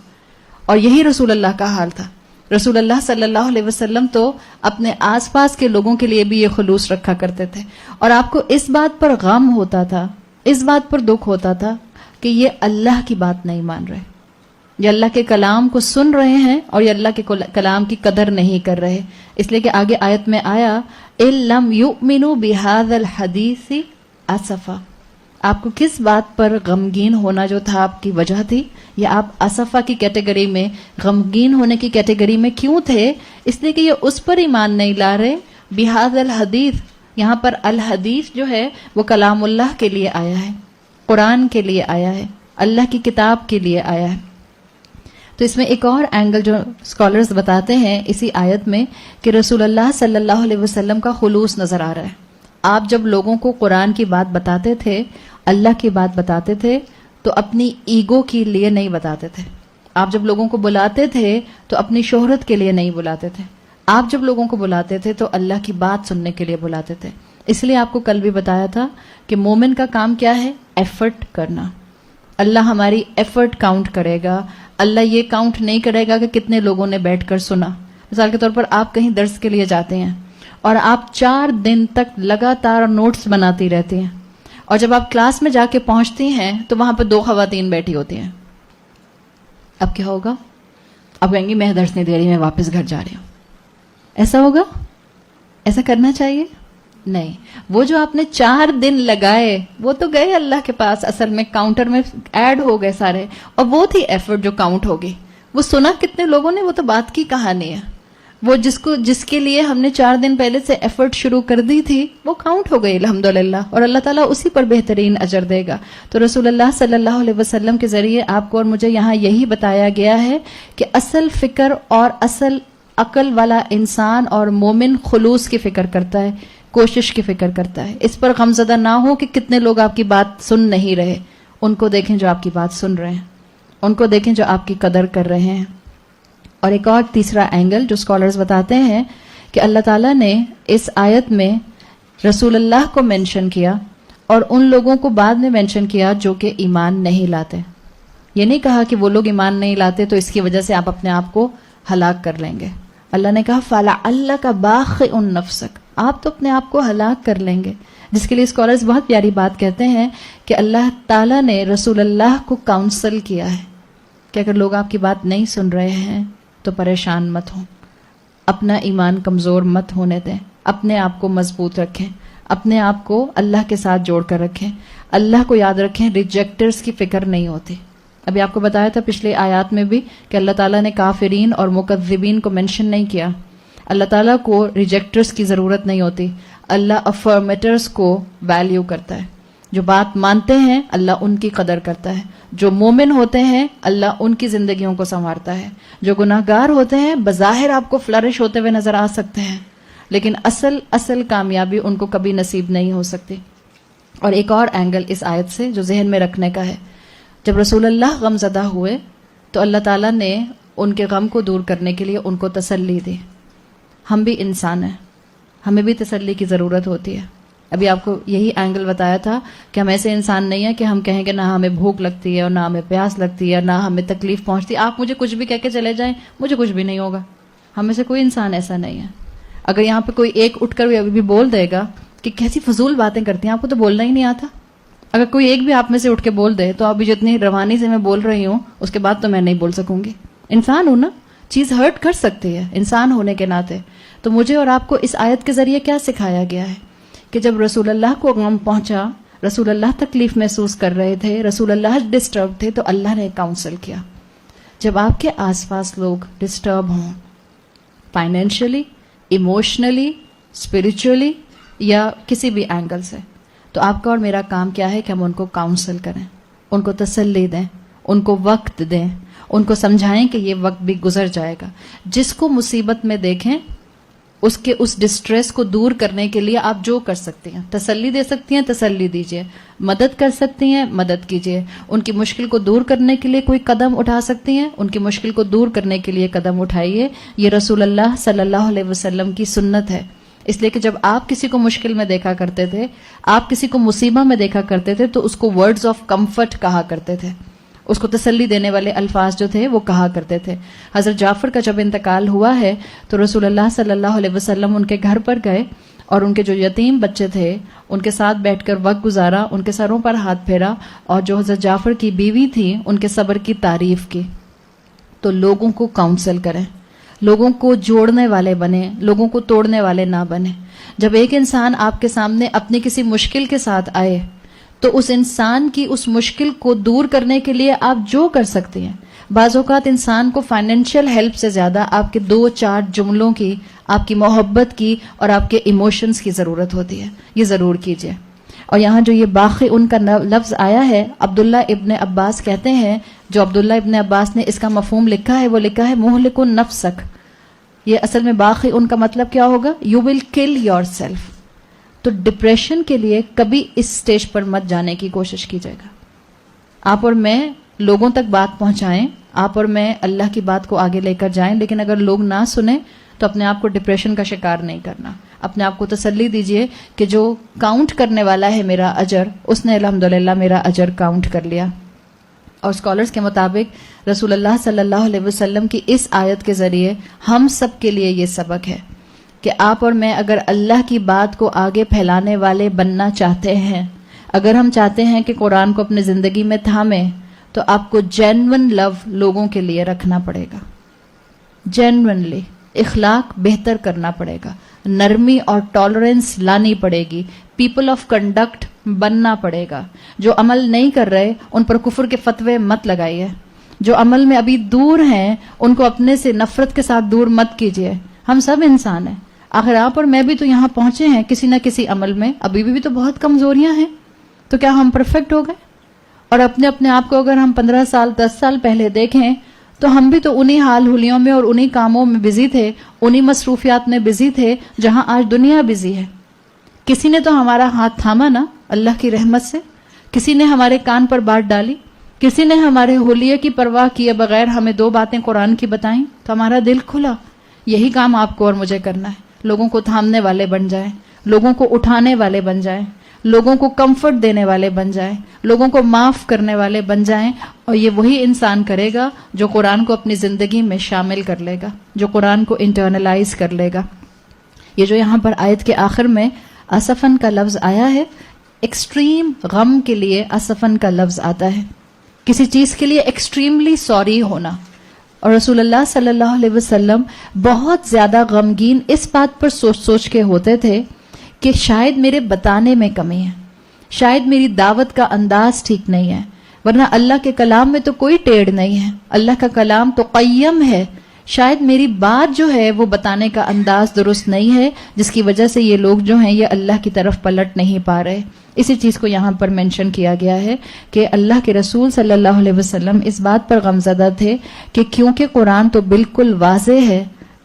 اور یہی رسول اللہ کا حال تھا. رسول اللہ صلی اللہ علیہ وسلم تو اپنے آس پاس کے لوگوں کے لیے بھی یہ خلوص رکھا کرتے تھے. اور آپ کو اس بات پر غم ہوتا تھا، اس بات پر دکھ ہوتا تھا کہ یہ اللہ کی بات نہیں مان رہے، یہ اللہ کے کلام کو سن رہے ہیں اور یہ اللہ کے کلام کی قدر نہیں کر رہے. اس لیے کہ آگے آیت میں آیا اِلَّمْ يُؤْمِنُوا بِهَذَا الْحَدِيثِ أَسَفًا. آپ کو کس بات پر غمگین ہونا جو تھا آپ کی وجہ تھی؟ یا آپ اسفا کی کیٹیگری میں، غمگین ہونے کی کیٹیگری میں کیوں تھے؟ اس لیے کہ یہ اس پر ایمان نہیں لا رہے. بِهَذَا الْحَدِيثِ، یہاں پر الحدیث جو ہے وہ کلام اللہ کے لیے آیا ہے، قرآن کے لیے آیا ہے، اللہ کی کتاب کے لیے آیا ہے. تو اس میں ایک اور اینگل جو اسکالرز بتاتے ہیں اسی آیت میں کہ رسول اللہ صلی اللہ علیہ وسلم کا خلوص نظر آ رہا ہے. آپ جب لوگوں کو قرآن کی بات بتاتے تھے، اللہ کی بات بتاتے تھے تو اپنی ایگو کے لیے نہیں بتاتے تھے. آپ جب لوگوں کو بلاتے تھے تو اپنی شہرت کے لیے نہیں بلاتے تھے. آپ جب لوگوں کو بلاتے تھے تو اللہ کی بات سننے کے لیے بلاتے تھے. اس لیے آپ کو کل بھی بتایا تھا کہ مومن کا کام کیا ہے؟ ایفرٹ کرنا. اللہ ہماری ایفرٹ کاؤنٹ کرے گا. اللہ یہ کاؤنٹ نہیں کرے گا کہ کتنے لوگوں نے بیٹھ کر سنا. مثال کے طور پر آپ کہیں درس کے لیے جاتے ہیں اور آپ 4 دن تک لگاتار نوٹس بناتی رہتی ہیں، اور جب آپ کلاس میں جا کے پہنچتی ہیں تو وہاں پہ 2 خواتین بیٹھی ہوتی ہیں. اب کیا ہوگا؟ اب کہیں گی میں درس نہیں دے رہی، میں واپس گھر جا رہی ہوں. ایسا ہوگا؟ ایسا کرنا چاہیے؟ نہیں. وہ جو آپ نے 4 دن لگائے وہ تو گئے اللہ کے پاس، اصل میں کاؤنٹر میں ایڈ ہو گئے سارے، اور وہ تھی ایفرٹ جو کاؤنٹ ہوگی. وہ سنا کتنے لوگوں نے وہ تو بات کی کہانی ہے. وہ جس کے لیے ہم نے 4 دن پہلے سے ایفرٹ شروع کر دی تھی وہ کاؤنٹ ہو گئی الحمدللہ، اور اللہ تعالیٰ اسی پر بہترین اجر دے گا. تو رسول اللہ صلی اللہ علیہ وسلم کے ذریعے آپ کو اور مجھے یہاں یہی بتایا گیا ہے کہ اصل فکر اور اصل عقل والا انسان اور مومن خلوص کی فکر کرتا ہے، کوشش کی فکر کرتا ہے. اس پر غمزدہ نہ ہو کہ کتنے لوگ آپ کی بات سن نہیں رہے. ان کو دیکھیں جو آپ کی بات سن رہے ہیں، ان کو دیکھیں جو آپ کی قدر کر رہے ہیں. اور ایک اور تیسرا اینگل جو اسکالرز بتاتے ہیں کہ اللہ تعالیٰ نے اس آیت میں رسول اللہ کو مینشن کیا اور ان لوگوں کو بعد میں مینشن کیا جو کہ ایمان نہیں لاتے. یہ نہیں کہا کہ وہ لوگ ایمان نہیں لاتے تو اس کی وجہ سے آپ اپنے آپ کو ہلاک کر لیں گے. اللہ نے کہا فَلَعَلَّكَ بَاخِعٌ نَفْسَكَ، آپ تو اپنے آپ کو ہلاک کر لیں گے. جس کے لیے اسکالرز بہت پیاری بات کہتے ہیں کہ اللہ تعالیٰ نے رسول اللہ کو کاؤنسل کیا ہے کہ اگر لوگ آپ کی بات نہیں سن رہے ہیں تو پریشان مت ہوں، اپنا ایمان کمزور مت ہونے دیں، اپنے آپ کو مضبوط رکھیں، اپنے آپ کو اللہ کے ساتھ جوڑ کر رکھیں، اللہ کو یاد رکھیں. ریجیکٹرز کی فکر نہیں ہوتی. ابھی آپ کو بتایا تھا پچھلے آیات میں بھی کہ اللہ تعالیٰ نے کافرین اور مکذبین کو منشن نہیں کیا. اللہ تعالیٰ کو ریجیکٹرز کی ضرورت نہیں ہوتی، اللہ افرمیٹرز کو ویلیو کرتا ہے. جو بات مانتے ہیں اللہ ان کی قدر کرتا ہے. جو مومن ہوتے ہیں اللہ ان کی زندگیوں کو سنوارتا ہے. جو گناہگار ہوتے ہیں بظاہر آپ کو فلرش ہوتے ہوئے نظر آ سکتے ہیں لیکن اصل کامیابی ان کو کبھی نصیب نہیں ہو سکتی. اور ایک اور اینگل اس آیت سے جو ذہن میں رکھنے کا ہے، جب رسول اللہ غم زدہ ہوئے تو اللہ تعالیٰ نے ان کے غم کو دور کرنے کے لیے ان کو تسلی دی. ہم بھی انسان ہیں، ہمیں بھی تسلی کی ضرورت ہوتی ہے. ابھی آپ کو یہی اینگل بتایا تھا کہ ہم ایسے انسان نہیں ہیں کہ ہم کہیں کہ نہ ہمیں بھوک لگتی ہے اور نہ ہمیں پیاس لگتی ہے اور نہ ہمیں تکلیف پہنچتی ہے. آپ مجھے کچھ بھی کہہ کے چلے جائیں مجھے کچھ بھی نہیں ہوگا. ہم میں سے کوئی انسان ایسا نہیں ہے. اگر یہاں پہ کوئی ایک اٹھ کر ابھی بھی بول دے گا کہ کیسی فضول باتیں کرتی ہیں، آپ کو تو بولنا ہی نہیں آتا. اگر کوئی ایک بھی آپ میں سے اٹھ کے بول دے تو ابھی جتنی روانی سے میں بول رہی ہوں اس کے بعد تو میں نہیں بول سکوں گی. انسان ہوں نا، چیز ہرٹ کر سکتی ہے انسان ہونے کے ناطے. تو مجھے اور آپ کو اس آیت کے ذریعے کیا سکھایا گیا ہے کہ جب رسول اللہ کو غم پہنچا، رسول اللہ تکلیف محسوس کر رہے تھے، رسول اللہ ڈسٹرب تھے تو اللہ نے کاؤنسل کیا. جب آپ کے آس پاس لوگ ڈسٹرب ہوں فائنینشلی، ایموشنلی، اسپرچولی یا کسی بھی اینگل سے، تو آپ کا اور میرا کام کیا ہے کہ ہم ان کو کاؤنسل کریں، ان کو تسلی دیں، ان کو وقت دیں، ان کو سمجھائیں کہ یہ وقت بھی گزر جائے گا. جس کو مصیبت میں دیکھیں اس کے اس ڈسٹریس کو دور کرنے کے لیے آپ جو کر سکتی ہیں، تسلی دے سکتی ہیں تسلی دیجیے، مدد کر سکتی ہیں مدد کیجیے، ان کی مشکل کو دور کرنے کے لیے کوئی قدم اٹھا سکتی ہیں ان کی مشکل کو دور کرنے کے لیے قدم اٹھائیے. یہ رسول اللہ صلی اللہ علیہ وسلم کی سنت ہے. اس لیے کہ جب آپ کسی کو مشکل میں دیکھا کرتے تھے، آپ کسی کو مصیبہ میں دیکھا کرتے تھے تو اس کو ورڈز آف کمفرٹ کہا کرتے تھے، اس کو تسلی دینے والے الفاظ جو تھے وہ کہا کرتے تھے. حضرت جعفر کا جب انتقال ہوا ہے تو رسول اللہ صلی اللہ علیہ وسلم ان کے گھر پر گئے اور ان کے جو یتیم بچے تھے ان کے ساتھ بیٹھ کر وقت گزارا، ان کے سروں پر ہاتھ پھیرا اور جو حضرت جعفر کی بیوی تھی ان کے صبر کی تعریف کی. تو لوگوں کو کاؤنسل کریں، لوگوں کو جوڑنے والے بنیں، لوگوں کو توڑنے والے نہ بنیں. جب ایک انسان آپ کے سامنے اپنی کسی مشکل کے ساتھ آئے تو اس انسان کی اس مشکل کو دور کرنے کے لیے آپ جو کر سکتے ہیں. بعض اوقات انسان کو فائنینشیل ہیلپ سے زیادہ آپ کے 2-4 جملوں کی، آپ کی محبت کی اور آپ کے ایموشنز کی ضرورت ہوتی ہے. یہ ضرور کیجیے. اور یہاں جو یہ باقی ان کا لفظ آیا ہے، عبداللہ ابن عباس کہتے ہیں، جو عبداللہ ابن عباس نے اس کا مفہوم لکھا ہے وہ لکھا ہے مہلک نفسک. یہ اصل میں باقی ان کا مطلب کیا ہوگا؟ You will kill your self. تو ڈپریشن کے لیے کبھی اس سٹیج پر مت جانے کی کوشش کیجیے گا. آپ اور میں لوگوں تک بات پہنچائیں، آپ اور میں اللہ کی بات کو آگے لے کر جائیں، لیکن اگر لوگ نہ سنیں تو اپنے آپ کو ڈپریشن کا شکار نہیں کرنا. اپنے آپ کو تسلی دیجئے کہ جو کاؤنٹ کرنے والا ہے میرا اجر، اس نے الحمدللہ میرا اجر کاؤنٹ کر لیا. اور اسکالرز کے مطابق رسول اللہ صلی اللہ علیہ وسلم کی اس آیت کے ذریعے ہم سب کے لیے یہ سبق ہے کہ آپ اور میں اگر اللہ کی بات کو آگے پھیلانے والے بننا چاہتے ہیں، اگر ہم چاہتے ہیں کہ قرآن کو اپنی زندگی میں تھامیں، تو آپ کو جینون لو لوگوں کے لیے رکھنا پڑے گا. جینونلی اخلاق بہتر کرنا پڑے گا، نرمی اور ٹالرنس لانی پڑے گی، پیپل آف کنڈکٹ بننا پڑے گا. جو عمل نہیں کر رہے ان پر کفر کے فتوے مت لگائیے، جو عمل میں ابھی دور ہیں ان کو اپنے سے نفرت کے ساتھ دور مت کیجیے. ہم سب انسان ہیں، آخر آپ اور میں بھی تو یہاں پہنچے ہیں کسی نہ کسی عمل میں. ابھی بھی تو بہت کمزوریاں ہیں، تو کیا ہم پرفیکٹ ہو گئے؟ اور اپنے آپ کو اگر ہم 15 سال 10 سال پہلے دیکھیں تو ہم بھی تو انہی حال حلیوں میں اور انہی کاموں میں بزی تھے، انہی مصروفیات میں بزی تھے جہاں آج دنیا بزی ہے. کسی نے تو ہمارا ہاتھ تھاما نا اللہ کی رحمت سے، کسی نے ہمارے کان پر بات ڈالی، کسی نے ہمارے حلیے کی پرواہ کیے بغیر ہمیں 2 باتیں قرآن کی بتائیں تو ہمارا دل کھلا. یہی کام آپ کو اور مجھے کرنا ہے. لوگوں کو تھامنے والے بن جائیں، لوگوں کو اٹھانے والے بن جائیں، لوگوں کو کمفرٹ دینے والے بن جائیں, لوگوں کو معاف کرنے والے بن جائیں. اور یہ وہی انسان کرے گا جو قرآن کو اپنی زندگی میں شامل کر لے گا, جو قرآن کو انٹرنلائز کر لے گا. یہ جو یہاں پر آیت کے آخر میں اسفن کا لفظ آیا ہے, ایکسٹریم غم کے لیے اسفن کا لفظ آتا ہے, کسی چیز کے لیے ایکسٹریملی سوری ہونا. اور رسول اللہ صلی اللہ علیہ وسلم بہت زیادہ غمگین اس بات پر سوچ سوچ کے ہوتے تھے کہ شاید میرے بتانے میں کمی ہے, شاید میری دعوت کا انداز ٹھیک نہیں ہے, ورنہ اللہ کے کلام میں تو کوئی ٹیڑھ نہیں ہے, اللہ کا کلام تو قیم ہے, شاید میری بات جو ہے وہ بتانے کا انداز درست نہیں ہے, جس کی وجہ سے یہ لوگ جو ہیں یہ اللہ کی طرف پلٹ نہیں پا رہے. اسی چیز کو یہاں پر مینشن کیا گیا ہے کہ اللہ کے رسول صلی اللہ علیہ وسلم اس بات پر غمزدہ تھے کہ کیونکہ قرآن تو بالکل واضح ہے,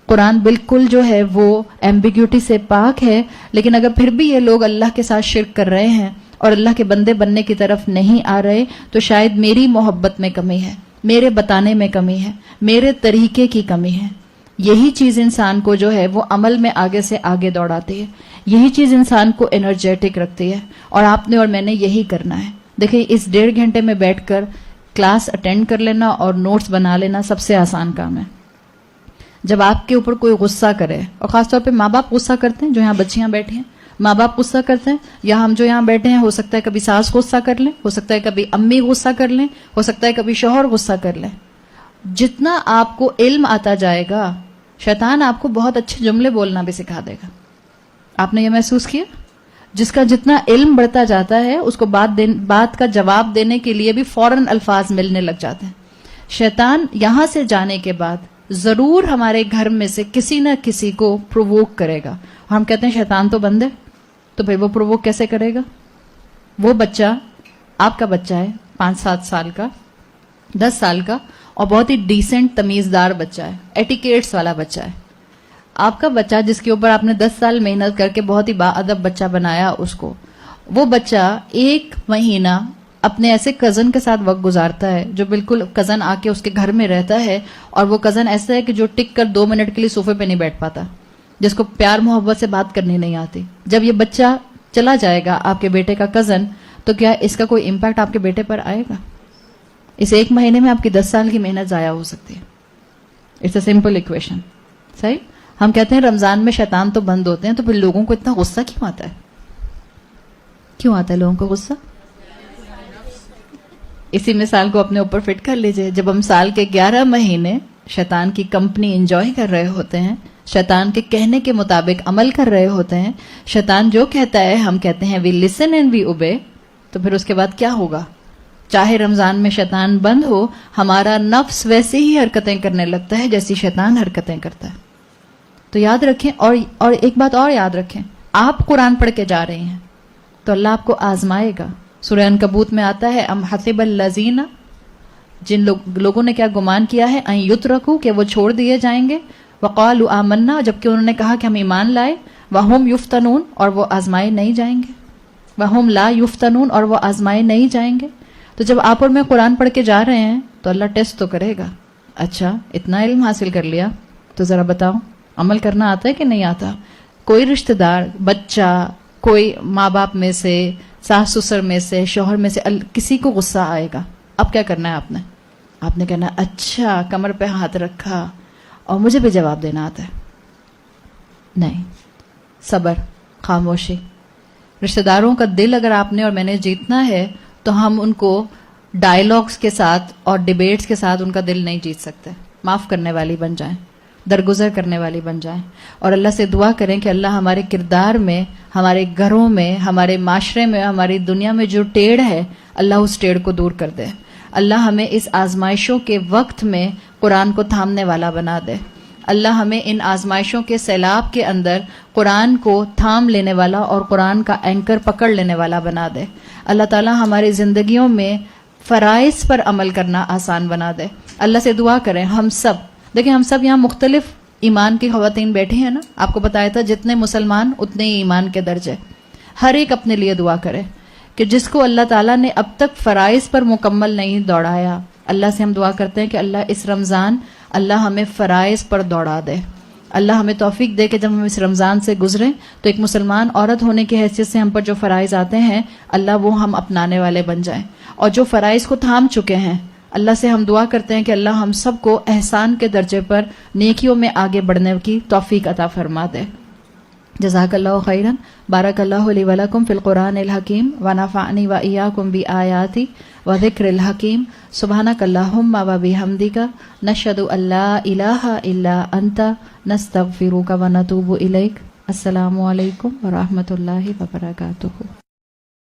قرآن بالکل جو ہے وہ ایمبیگیوٹی سے پاک ہے, لیکن اگر پھر بھی یہ لوگ اللہ کے ساتھ شرک کر رہے ہیں اور اللہ کے بندے بننے کی طرف نہیں آ رہے, تو شاید میری محبت میں کمی ہے, میرے بتانے میں کمی ہے, میرے طریقے کی کمی ہے. یہی چیز انسان کو جو ہے وہ عمل میں آگے سے آگے دوڑاتی ہے, یہی چیز انسان کو انرجیٹک رکھتی ہے. اور آپ نے اور میں نے یہی کرنا ہے. دیکھیں, اس 1.5 گھنٹے میں بیٹھ کر کلاس اٹینڈ کر لینا اور نوٹس بنا لینا سب سے آسان کام ہے. جب آپ کے اوپر کوئی غصہ کرے, اور خاص طور پہ ماں باپ غصہ کرتے ہیں, جو یہاں بچیاں بیٹھی ہیں ماں باپ غصہ کرتے ہیں, یا ہم جو یہاں بیٹھے ہیں ہو سکتا ہے کبھی ساس غصہ کر لیں, ہو سکتا ہے کبھی امی غصہ کر لیں, ہو سکتا ہے کبھی شوہر غصہ کر لیں. جتنا آپ کو علم آتا جائے گا شیطان آپ کو بہت اچھے جملے بولنا بھی سکھا دے گا. آپ نے یہ محسوس کیا؟ جس کا جتنا علم بڑھتا جاتا ہے اس کو بات کا جواب دینے کے لیے بھی فوراً الفاظ ملنے لگ جاتے ہیں. شیطان یہاں سے جانے کے بعد ضرور ہمارے گھر میں سے کسی نہ کسی کو پرووک کرے گا. ہم کہتے ہیں شیطان تو بند ہے, تو پھر وہ پرووک کیسے کرے گا؟ وہ بچہ آپ کا بچہ ہے 5-7 سال کا, 10 سال کا, اور بہت ہی ڈیسنٹ تمیزدار بچہ ہے, ایٹیکیٹس والا بچہ ہے. آپ کا بچہ جس کے اوپر آپ نے 10 سال محنت کر کے بہت ہی باادب بچہ بنایا اس کو, وہ بچہ 1 مہینہ اپنے ایسے کزن کے ساتھ وقت گزارتا ہے جو بالکل کزن آ کے اس کے گھر میں رہتا ہے, اور وہ کزن ایسا ہے کہ جو ٹک کر 2 منٹ کے لیے صوفے پہ نہیں بیٹھ پاتا, جس کو پیار محبت سے بات کرنی نہیں آتی. جب یہ بچہ چلا جائے گا آپ کے بیٹے کا کزن, تو کیا اس کا کوئی امپیکٹ آپ کے بیٹے پر آئے گا؟ اس 1 مہینے میں آپ کی 10 سال کی محنت ضائع ہو سکتی ہے. It's a simple equation. صحیح؟ ہم کہتے ہیں رمضان میں شیطان تو بند ہوتے ہیں, تو پھر لوگوں کو اتنا غصہ کیوں آتا ہے؟ کیوں آتا ہے لوگوں کو غصہ؟ اسی مثال کو اپنے اوپر فٹ کر لیجئے. جب ہم سال کے 11 مہینے شیطان کی کمپنی انجوائے کر رہے ہوتے ہیں, شیطان کے کہنے کے مطابق عمل کر رہے ہوتے ہیں, شیطان جو کہتا ہے ہم کہتے ہیں وی لسن اینڈ وی اوبے, تو پھر اس کے بعد کیا ہوگا؟ چاہے رمضان میں شیطان بند ہو, ہمارا نفس ویسے ہی حرکتیں کرنے لگتا ہے جیسی شیطان حرکتیں کرتا ہے. تو یاد رکھیں, اور ایک بات اور یاد رکھیں, آپ قرآن پڑھ کے جا رہے ہیں تو اللہ آپ کو آزمائے گا. سورہ عنکبوت میں آتا ہے ام حسب الذین, جن لوگوں نے کیا گمان کیا ہے, ان یترکوا, کہ وہ چھوڑ دیے جائیں گے, وقالوا آمنا, جبکہ انہوں نے کہا کہ ہم ایمان لائے, وہم یفتنون, اور وہ آزمائے نہیں جائیں گے, وہم لا یفتنون, اور وہ آزمائے نہیں جائیں گے. تو جب آپ اور میں قرآن پڑھ کے جا رہے ہیں تو اللہ ٹیسٹ تو کرے گا. اچھا اتنا علم حاصل کر لیا, تو ذرا بتاؤ عمل کرنا آتا ہے کہ نہیں آتا؟ کوئی رشتہ دار, بچہ, کوئی ماں باپ میں سے, ساس سسر میں سے, شوہر میں سے کسی کو غصہ آئے گا, اب کیا کرنا ہے آپ نے کہنا اچھا کمر پہ ہاتھ رکھا اور مجھے بھی جواب دینا آتا ہے. نہیں, صبر, خاموشی. رشتہ داروں کا دل اگر آپ نے اور میں نے جیتنا ہے تو ہم ان کو ڈائلاگز کے ساتھ اور ڈیبیٹس کے ساتھ ان کا دل نہیں جیت سکتے. معاف کرنے والی بن جائیں, درگزر کرنے والی بن جائیں, اور اللہ سے دعا کریں کہ اللہ ہمارے کردار میں, ہمارے گھروں میں, ہمارے معاشرے میں, ہماری دنیا میں جو ٹیڑھ ہے اللہ اس ٹیڑھ کو دور کر دے. اللہ ہمیں اس آزمائشوں کے وقت میں قرآن کو تھامنے والا بنا دے. اللہ ہمیں ان آزمائشوں کے سیلاب کے اندر قرآن کو تھام لینے والا اور قرآن کا اینکر پکڑ لینے والا بنا دے. اللہ تعالیٰ ہماری زندگیوں میں فرائض پر عمل کرنا آسان بنا دے. اللہ سے دعا کریں ہم سب. دیکھیں ہم سب یہاں مختلف ایمان کی خواتین بیٹھی ہیں نا, آپ کو بتایا تھا جتنے مسلمان اتنے ہی ایمان کے درجے. ہر ایک اپنے لیے دعا کرے کہ جس کو اللہ تعالیٰ نے اب تک فرائض پر مکمل نہیں دوڑایا, اللہ سے ہم دعا کرتے ہیں کہ اللہ اس رمضان اللہ ہمیں فرائض پر دوڑا دے. اللہ ہمیں توفیق دے کہ جب ہم اس رمضان سے گزریں تو ایک مسلمان عورت ہونے کی حیثیت سے ہم پر جو فرائض آتے ہیں اللہ وہ ہم اپنانے والے بن جائیں، اور جو فرائض کو تھام چکے ہیں اللہ سے ہم دعا کرتے ہیں کہ اللہ ہم سب کو احسان کے درجے پر نیکیوں میں آگے بڑھنے کی توفیق عطا فرما دے۔ جزاک اللہ خیرا، بارک اللہ لی ولکم فی القرآن الحکیم ونفعنی وإیاکم بآیاتی وذکر الحکیم، سبحانک اللہم وبحمدک، نشہد ان لا الہ الا انت، نستغفرک ونتوب الیک۔ السلام علیکم ورحمۃ اللہ وبرکاتہ۔